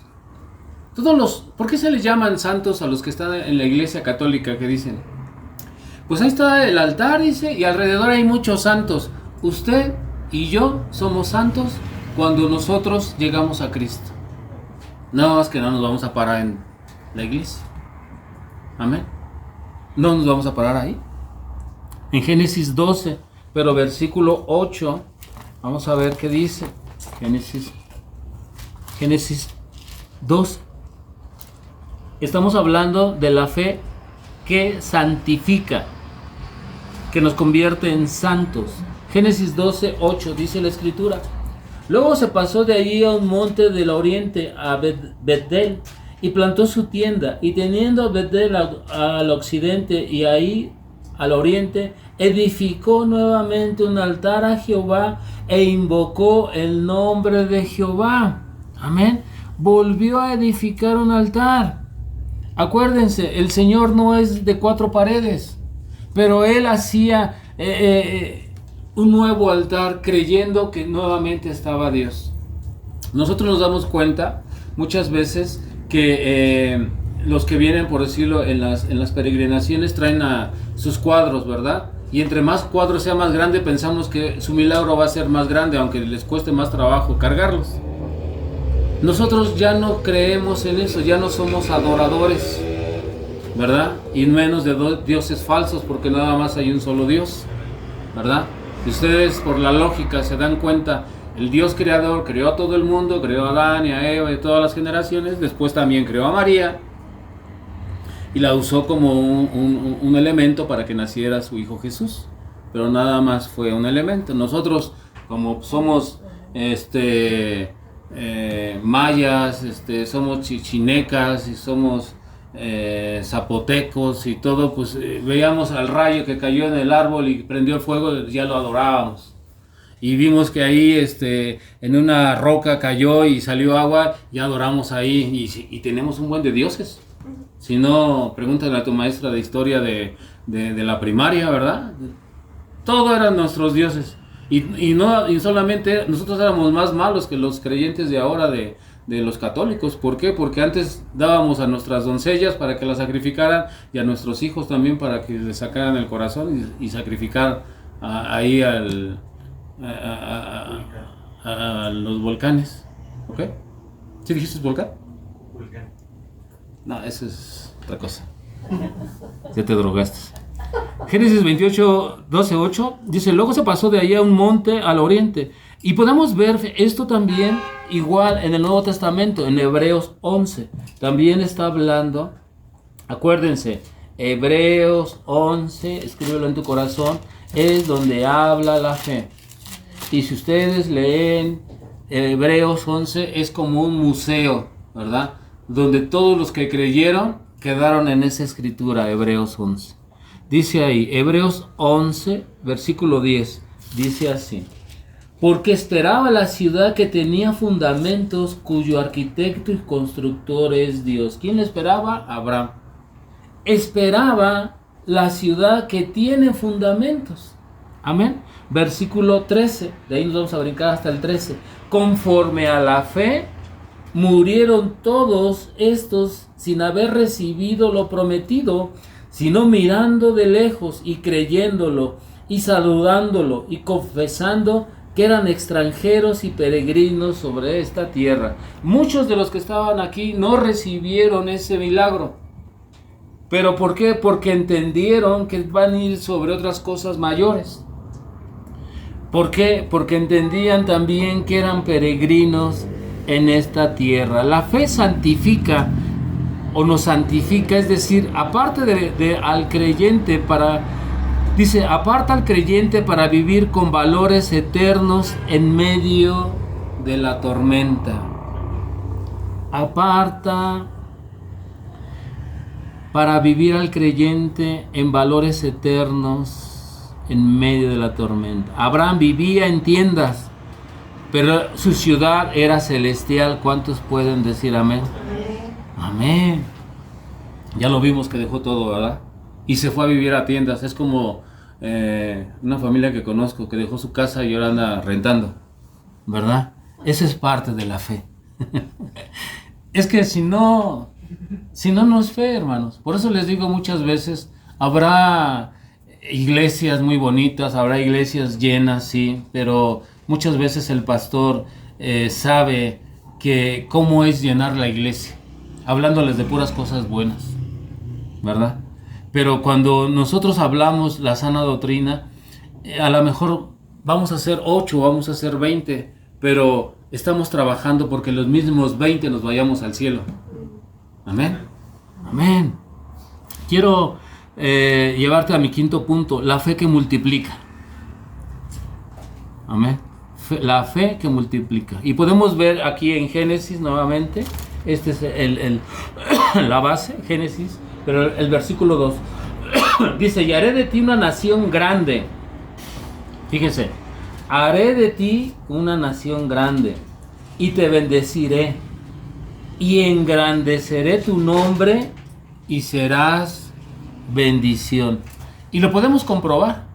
¿Por qué se les llaman santos a los que están en la iglesia católica que dicen? Pues ahí está el altar, dice, y alrededor hay muchos santos. Usted y yo somos santos cuando nosotros llegamos a Cristo. No, es que no nos vamos a parar en la iglesia. Amén. No nos vamos a parar ahí. En Génesis 12, pero versículo 8, vamos a ver qué dice. Génesis 12. Estamos hablando de la fe que santifica, que nos convierte en santos. Génesis 12, 8 dice la Escritura: Luego se pasó de allí a un monte del oriente, a Betel, y plantó su tienda, y teniendo Betel al occidente y ahí al oriente, edificó nuevamente un altar a Jehová e invocó el nombre de Jehová. Amén. Volvió a edificar un altar. Acuérdense, el Señor no es de 4 paredes, pero Él hacía un nuevo altar creyendo que nuevamente estaba Dios. Nosotros nos damos cuenta muchas veces que los que vienen, por decirlo, en las peregrinaciones traen a sus cuadros, ¿verdad? Y entre más cuadros sea más grande, pensamos que su milagro va a ser más grande, aunque les cueste más trabajo cargarlos. Nosotros ya no creemos en eso, ya no somos adoradores, ¿verdad? Y menos de dioses falsos, porque nada más hay un solo Dios, ¿verdad? Si ustedes por la lógica se dan cuenta, el Dios creador creó a todo el mundo, creó a Adán y a Eva y todas las generaciones, después también creó a María y la usó como un elemento para que naciera su hijo Jesús, pero nada más fue un elemento. Nosotros, como somos mayas, somos chinecas y somos zapotecos y todo, pues veíamos al rayo que cayó en el árbol y prendió el fuego, ya lo adorábamos. Y vimos que ahí en una roca cayó y salió agua, ya adoramos ahí y tenemos un buen de dioses. Si no, pregúntale a tu maestra de historia de la primaria, ¿verdad? Todos eran nuestros dioses. Y solamente nosotros éramos más malos que los creyentes de ahora de los católicos. ¿Por qué? Porque antes dábamos a nuestras doncellas para que las sacrificaran y a nuestros hijos también para que les sacaran el corazón y sacrificar ahí a los volcanes. ¿Ok? ¿Sí dijiste volcán? Volcán. No, eso es otra cosa. Ya te drogaste. Génesis 28, 12, 8 dice: luego se pasó de allí a un monte al oriente. Y podemos ver esto también igual en el Nuevo Testamento, en Hebreos 11. También está hablando, acuérdense, Hebreos 11, escríbelo en tu corazón, es donde habla la fe. Y si ustedes leen Hebreos 11, es como un museo, ¿verdad? Donde todos los que creyeron quedaron en esa escritura, Hebreos 11. Dice ahí, Hebreos 11, versículo 10, dice así: porque esperaba la ciudad que tenía fundamentos, cuyo arquitecto y constructor es Dios. ¿Quién le esperaba? Abraham. Esperaba la ciudad que tiene fundamentos. Amén. Versículo 13, de ahí nos vamos a brincar hasta el 13. Conforme a la fe, murieron todos estos sin haber recibido lo prometido, sino mirando de lejos y creyéndolo y saludándolo y confesando que eran extranjeros y peregrinos sobre esta tierra. Muchos de los que estaban aquí no recibieron ese milagro. ¿Pero por qué? Porque entendieron que van a ir sobre otras cosas mayores. ¿Por qué? Porque entendían también que eran peregrinos en esta tierra. La fe santifica o nos santifica, es decir, aparte al creyente dice, aparta al creyente para vivir con valores eternos en medio de la tormenta. Aparta para vivir al creyente en valores eternos en medio de la tormenta. Abraham vivía en tiendas, pero su ciudad era celestial. ¿Cuántos pueden decir amén? Amén. Ya lo vimos que dejó todo, ¿verdad? Y se fue a vivir a tiendas. Es como una familia que conozco que dejó su casa y ahora anda rentando, ¿verdad? Esa es parte de la fe. Es que si no es fe, hermanos. Por eso les digo muchas veces, habrá iglesias muy bonitas, habrá iglesias llenas, sí, pero muchas veces el pastor sabe que cómo es llenar la iglesia, hablándoles de puras cosas buenas, ¿verdad? Pero cuando nosotros hablamos la sana doctrina, a lo mejor vamos a hacer 8, vamos a hacer 20, pero estamos trabajando porque los mismos 20 nos vayamos al cielo. Amén. Amén. Quiero llevarte a mi quinto punto, la fe que multiplica. Amén. la fe que multiplica. Y podemos ver aquí en Génesis nuevamente, este es la base, Génesis, pero el versículo 2 dice, y haré de ti una nación grande. Fíjense, haré de ti una nación grande y te bendeciré y engrandeceré tu nombre y serás bendición. Y lo podemos comprobar.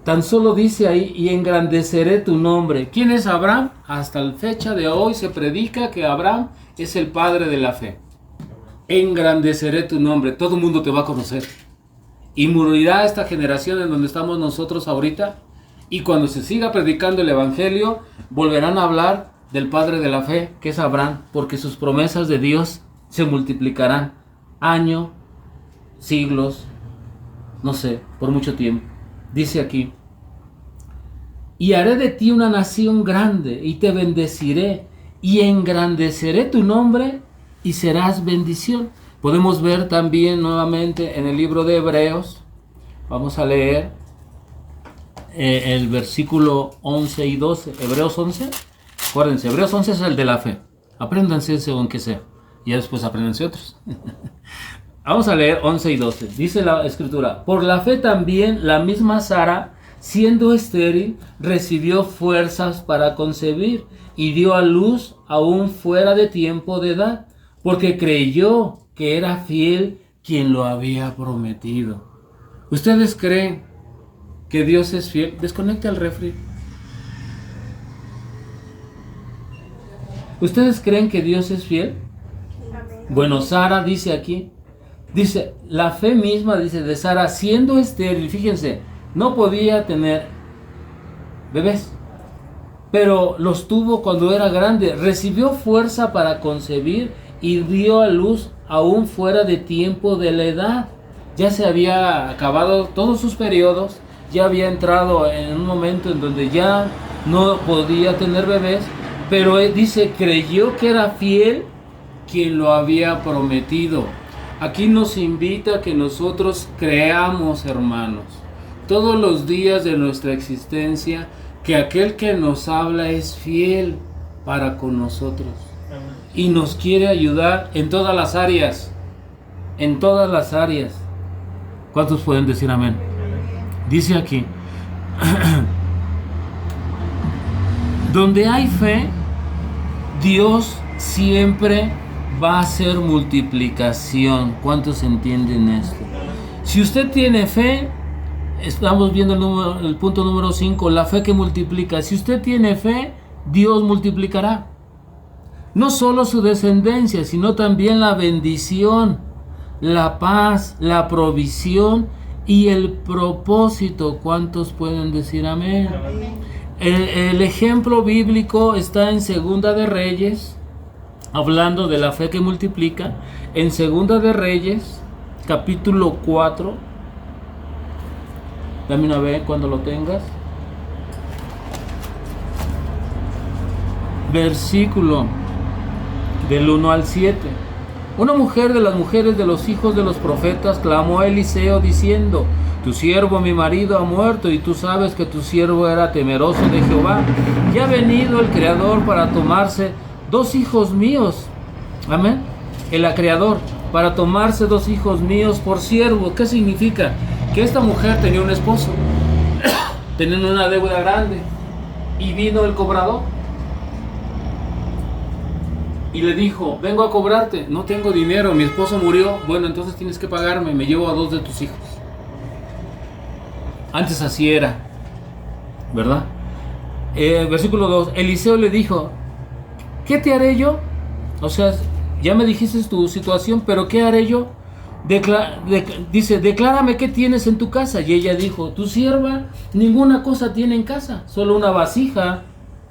Tan solo dice ahí, y engrandeceré tu nombre. ¿Quién es Abraham? Hasta la fecha de hoy se predica que Abraham es el padre de la fe. Engrandeceré tu nombre. Todo el mundo te va a conocer. Y morirá esta generación en donde estamos nosotros ahorita. Y cuando se siga predicando el evangelio, volverán a hablar del padre de la fe, que es Abraham, porque sus promesas de Dios se multiplicarán año, siglos, no sé, por mucho tiempo. Dice aquí, y haré de ti una nación grande y te bendeciré y engrandeceré tu nombre y serás bendición. Podemos ver también nuevamente en el libro de Hebreos, vamos a leer el versículo 11 y 12, Hebreos 11, acuérdense, Hebreos 11 es el de la fe, apréndanse ese aunque sea, y después apréndanse otros. Vamos a leer 11 y 12, dice la escritura, por la fe también la misma Sara, siendo estéril, recibió fuerzas para concebir y dio a luz aún fuera de tiempo de edad, porque creyó que era fiel quien lo había prometido. ¿Ustedes creen que Dios es fiel? Desconecte el refri. ¿Ustedes creen que Dios es fiel? Bueno, Sara dice aquí, dice, la fe misma, dice, de Sara, siendo estéril, fíjense, no podía tener bebés, pero los tuvo cuando era grande, recibió fuerza para concebir y dio a luz aún fuera de tiempo de la edad. Ya se había acabado todos sus periodos, ya había entrado en un momento en donde ya no podía tener bebés, pero dice, creyó que era fiel quien lo había prometido. Aquí nos invita a que nosotros creamos, hermanos, todos los días de nuestra existencia, que aquel que nos habla es fiel para con nosotros y nos quiere ayudar en todas las áreas, en todas las áreas. ¿Cuántos pueden decir amén? Dice aquí, donde hay fe, Dios siempre va a hacer multiplicación. ¿Cuántos entienden esto? Si usted tiene fe, estamos viendo el punto número 5, la fe que multiplica. Si usted tiene fe, Dios multiplicará. No solo su descendencia, sino también la bendición, la paz, la provisión y el propósito. ¿Cuántos pueden decir amén? El ejemplo bíblico está en Segunda de Reyes, hablando de la fe que multiplica, en Segunda de Reyes, capítulo 4. Dame una vez cuando lo tengas. Versículo del 1 al 7. Una mujer de las mujeres de los hijos de los profetas clamó a Eliseo diciendo, tu siervo mi marido ha muerto y tú sabes que tu siervo era temeroso de Jehová. Y ha venido el Creador para tomarse 2 hijos míos. Amén. El Creador para tomarse 2 hijos míos por siervo. ¿Qué significa? Que esta mujer tenía un esposo, tenía una deuda grande, y vino el cobrador y le dijo, vengo a cobrarte, no tengo dinero, mi esposo murió. Bueno, entonces tienes que pagarme, me llevo a 2 de tus hijos. Antes así era, ¿verdad? Versículo 2, Eliseo le dijo, ¿qué te haré yo? O sea, ya me dijiste tu situación, pero ¿qué haré yo? Dice, declárame qué tienes en tu casa. Y ella dijo, tu sierva ninguna cosa tiene en casa, solo una vasija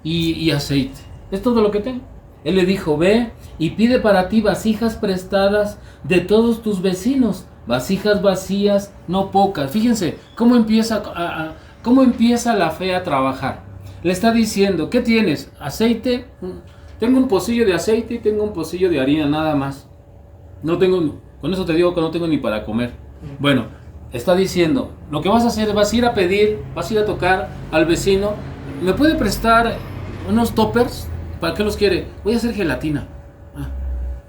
y aceite. Es todo lo que tengo. Él le dijo, ve y pide para ti vasijas prestadas de todos tus vecinos, vasijas vacías, no pocas. Fíjense cómo empieza la fe a trabajar. Le está diciendo, ¿qué tienes? Aceite. Tengo un pocillo de aceite y tengo un pocillo de harina, nada más. No tengo, con eso te digo que no tengo ni para comer. Bueno, está diciendo, lo que vas a hacer, vas a ir a pedir, vas a ir a tocar al vecino, ¿me puede prestar unos toppers? ¿Para qué los quiere? Voy a hacer gelatina.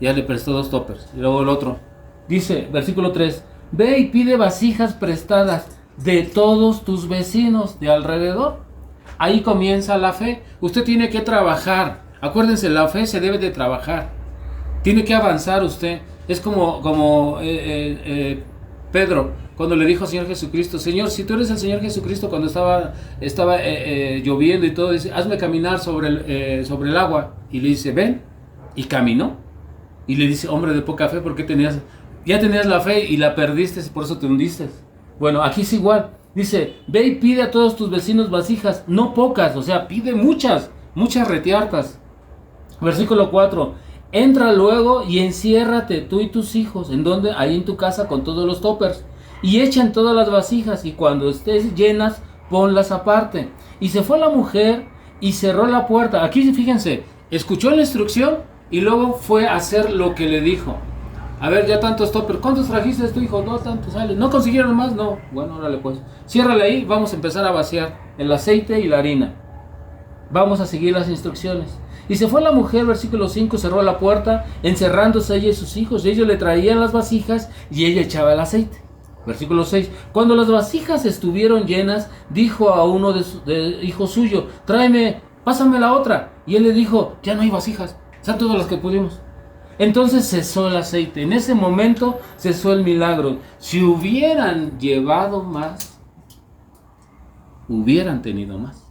Ya le prestó 2 toppers. Y luego el otro. Dice, versículo 3. Ve y pide vasijas prestadas de todos tus vecinos de alrededor. Ahí comienza la fe. Usted tiene que trabajar. Acuérdense, la fe se debe de trabajar. Tiene que avanzar usted. Es como Pedro, cuando le dijo al Señor Jesucristo: Señor, si tú eres el Señor Jesucristo, cuando estaba lloviendo y todo, dice: hazme caminar sobre el agua. Y le dice: ven. Y caminó. Y le dice: hombre de poca fe, ¿por qué ya tenías la fe y la perdiste, por eso te hundiste? Bueno, aquí es igual. Dice: ve y pide a todos tus vecinos vasijas, no pocas, o sea, pide muchas retiartas. Versículo 4. Entra luego y enciérrate tú y tus hijos. ¿En dónde? Ahí en tu casa, con todos los toppers. Y echan todas las vasijas, y cuando estés llenas, ponlas aparte. Y se fue la mujer y cerró la puerta. Aquí fíjense, escuchó la instrucción y luego fue a hacer lo que le dijo. A ver, ya tantos toppers. ¿Cuántos trajiste tu hijo? No, tantos sales. ¿No consiguieron más? No. Bueno, órale pues. Ciérrale ahí, vamos a empezar a vaciar el aceite y la harina. Vamos a seguir las instrucciones. Y se fue la mujer, versículo 5, cerró la puerta, encerrándose ella y sus hijos. Y ellos le traían las vasijas y ella echaba el aceite. Versículo 6. Cuando las vasijas estuvieron llenas, dijo a uno de hijo suyo: pásame la otra. Y él le dijo: ya no hay vasijas, son todas las que pudimos. Entonces cesó el aceite. En ese momento cesó el milagro. Si hubieran llevado más, hubieran tenido más.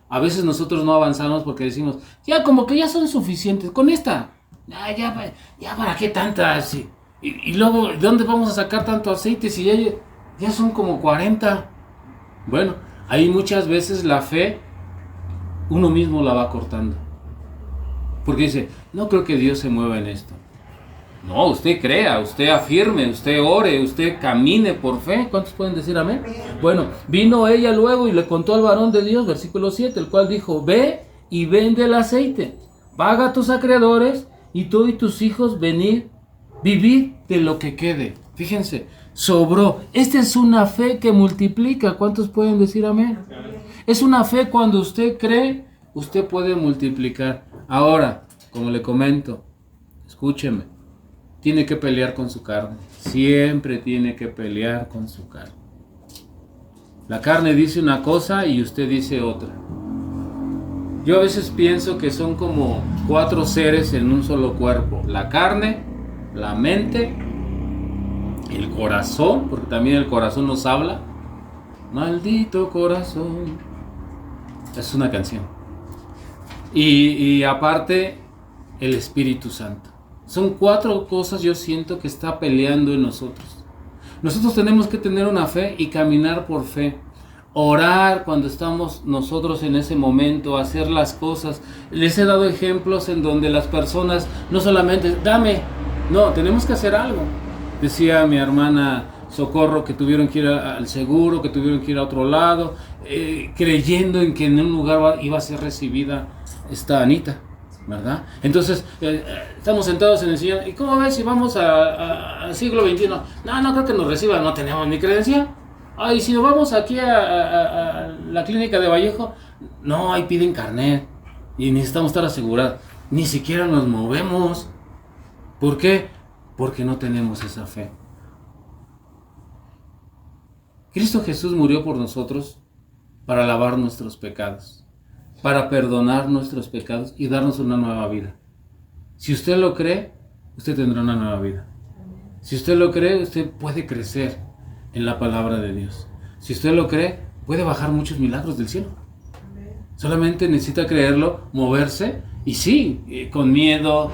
A veces nosotros no avanzamos porque decimos: ya como que ya son suficientes con esta. Ya para qué tantas. Y luego, ¿de dónde vamos a sacar tanto aceite si ya son como 40? Bueno, ahí muchas veces la fe uno mismo la va cortando. Porque dice: no creo que Dios se mueva en esto. No, usted crea, usted afirme, usted ore, usted camine por fe. ¿Cuántos pueden decir amén? Bueno, vino ella luego y le contó al varón de Dios, versículo 7, el cual dijo: ve y vende el aceite, paga a tus acreedores, y tú y tus hijos vivid de lo que quede. Fíjense, sobró. Esta es una fe que multiplica. ¿Cuántos pueden decir amén? Es una fe cuando usted cree, usted puede multiplicar. Ahora, como le comento, escúcheme, tiene que pelear con su carne. Siempre tiene que pelear con su carne. La carne dice una cosa y usted dice otra. Yo a veces pienso que son como 4 seres en un solo cuerpo: la carne, la mente, el corazón, porque también el corazón nos habla. Maldito corazón. Es una canción. Y aparte, el Espíritu Santo. Son 4 cosas, yo siento, que está peleando en nosotros. Nosotros tenemos que tener una fe y caminar por fe. Orar cuando estamos nosotros en ese momento, hacer las cosas. Les he dado ejemplos en donde las personas no solamente dame, no, tenemos que hacer algo. Decía mi hermana Socorro que tuvieron que ir al seguro, que tuvieron que ir a otro lado, creyendo en que en un lugar iba a ser recibida esta Anita, ¿verdad? Entonces, estamos sentados en el sillón, ¿y cómo ves si vamos al siglo XXI? No creo que nos reciban, no tenemos ni credencial. Ay, si nos vamos aquí a la clínica de Vallejo, no, ahí piden carnet y necesitamos estar asegurados. Ni siquiera nos movemos. ¿Por qué? Porque no tenemos esa fe. Cristo Jesús murió por nosotros para lavar nuestros pecados, para perdonar nuestros pecados y darnos una nueva vida. Si usted lo cree, usted tendrá una nueva vida. Si usted lo cree, usted puede crecer en la palabra de Dios. Si usted lo cree, puede bajar muchos milagros del cielo. Solamente necesita creerlo, moverse, y sí, con miedo.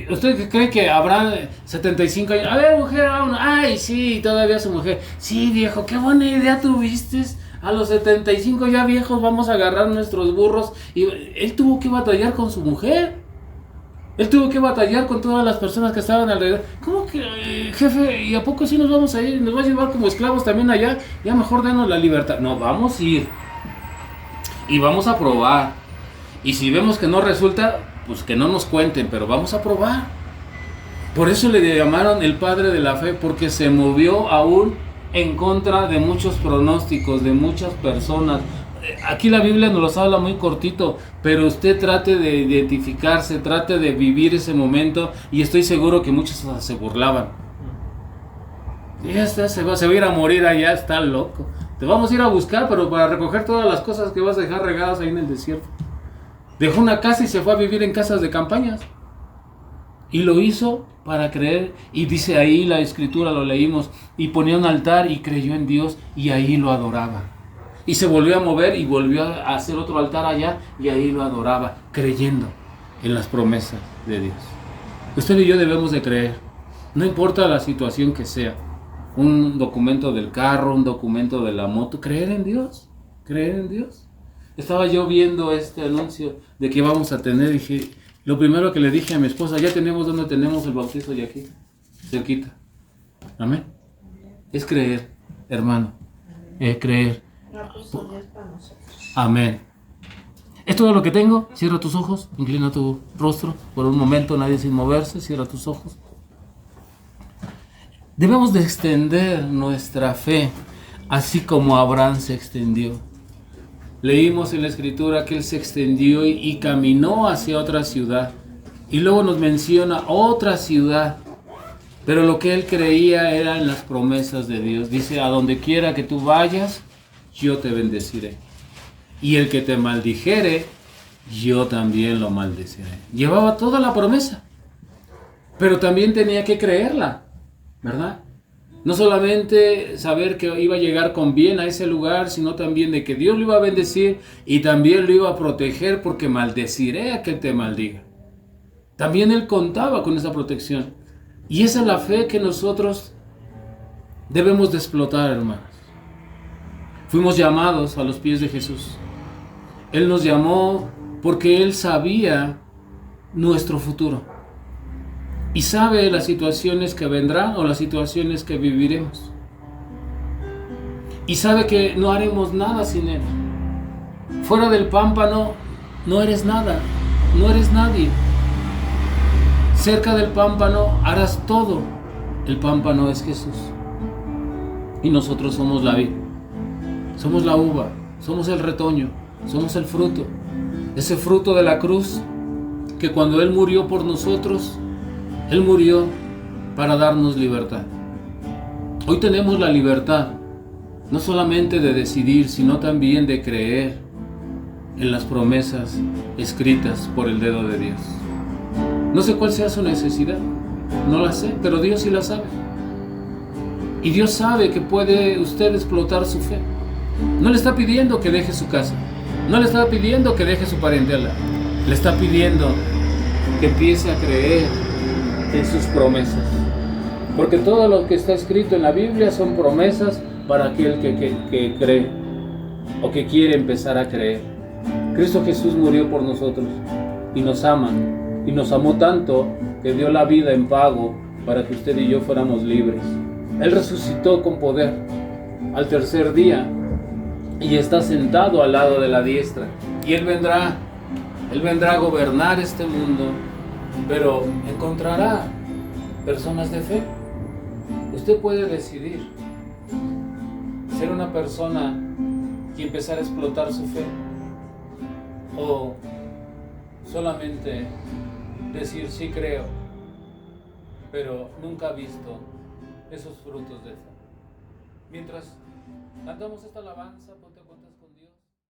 ¿Usted cree que habrá 75 años? A ver, mujer, ay, sí, todavía su mujer. Sí, viejo, qué buena idea tuviste. A los 75 ya viejos vamos a agarrar nuestros burros. Y él tuvo que batallar con su mujer. Él tuvo que batallar con todas las personas que estaban alrededor. ¿Cómo que, jefe, y a poco sí nos vamos a ir? ¿Nos va a llevar como esclavos también allá? Ya mejor denos la libertad. No, vamos a ir. Y vamos a probar. Y si vemos que no resulta, pues que no nos cuenten, pero vamos a probar. Por eso le llamaron el padre de la fe, porque se movió aún en contra de muchos pronósticos, de muchas personas. aquí la Biblia nos los habla muy cortito, pero usted trate de identificarse, trate de vivir ese momento, y estoy seguro que muchos se burlaban. Ya está, se va a ir a morir allá, está loco. Te vamos a ir a buscar, pero para recoger todas las cosas que vas a dejar regadas ahí en el desierto. Dejó una casa y se fue a vivir en casas de campañas. Y lo hizo para creer, y dice ahí la escritura, lo leímos, y ponía un altar y creyó en Dios, y ahí lo adoraba. Y se volvió a mover y volvió a hacer otro altar allá, y ahí lo adoraba, creyendo en las promesas de Dios. Usted y yo debemos de creer, no importa la situación que sea. Un documento del carro, un documento de la moto, creer en Dios, creer en Dios. Estaba yo viendo este anuncio de que vamos a tener, dije, lo primero que le dije a mi esposa, ya tenemos donde tenemos el bautizo de aquí, cerquita. Amén. Es creer, hermano, es creer. Amén. Es todo lo que tengo. Cierra tus ojos, inclina tu rostro por un momento, nadie sin moverse, cierra tus ojos. Debemos de extender nuestra fe, así como Abraham se extendió. Leímos en la escritura que él se extendió y caminó hacia otra ciudad. Y luego nos menciona otra ciudad. Pero lo que él creía era en las promesas de Dios. Dice, a donde quiera que tú vayas, yo te bendeciré. Y el que te maldijere, yo también lo maldeciré. Llevaba toda la promesa. Pero también tenía que creerla, ¿verdad? No solamente saber que iba a llegar con bien a ese lugar, sino también de que Dios lo iba a bendecir y también lo iba a proteger, porque maldeciré a quien te maldiga. También él contaba con esa protección. Y esa es la fe que nosotros debemos de explotar, hermanos. Fuimos llamados a los pies de Jesús. Él nos llamó porque Él sabía nuestro futuro. Y sabe las situaciones que vendrán o las situaciones que viviremos. Y sabe que no haremos nada sin Él. Fuera del pámpano no eres nada, no eres nadie. Cerca del pámpano harás todo. El pámpano es Jesús. Y nosotros somos la vid. Somos la uva, somos el retoño, somos el fruto. Ese fruto de la cruz, que cuando Él murió por nosotros, Él murió para darnos libertad. Hoy tenemos la libertad, no solamente de decidir, sino también de creer en las promesas escritas por el dedo de Dios. No sé cuál sea su necesidad, no la sé, pero Dios sí la sabe. Y Dios sabe que puede usted explotar su fe. No le está pidiendo que deje su casa, no le está pidiendo que deje su parentela, le está pidiendo que empiece a creer en sus promesas, porque todo lo que está escrito en la Biblia son promesas para aquel que cree o que quiere empezar a creer. Cristo Jesús murió por nosotros y nos ama, y nos amó tanto que dio la vida en pago para que usted y yo fuéramos libres. Él resucitó con poder al tercer día y está sentado al lado de la diestra, y Él vendrá a gobernar este mundo, pero encontrará personas de fe. Usted puede decidir ser una persona y empezar a explotar su fe, o solamente decir sí creo, pero nunca ha visto esos frutos de fe. Mientras cantamos esta alabanza,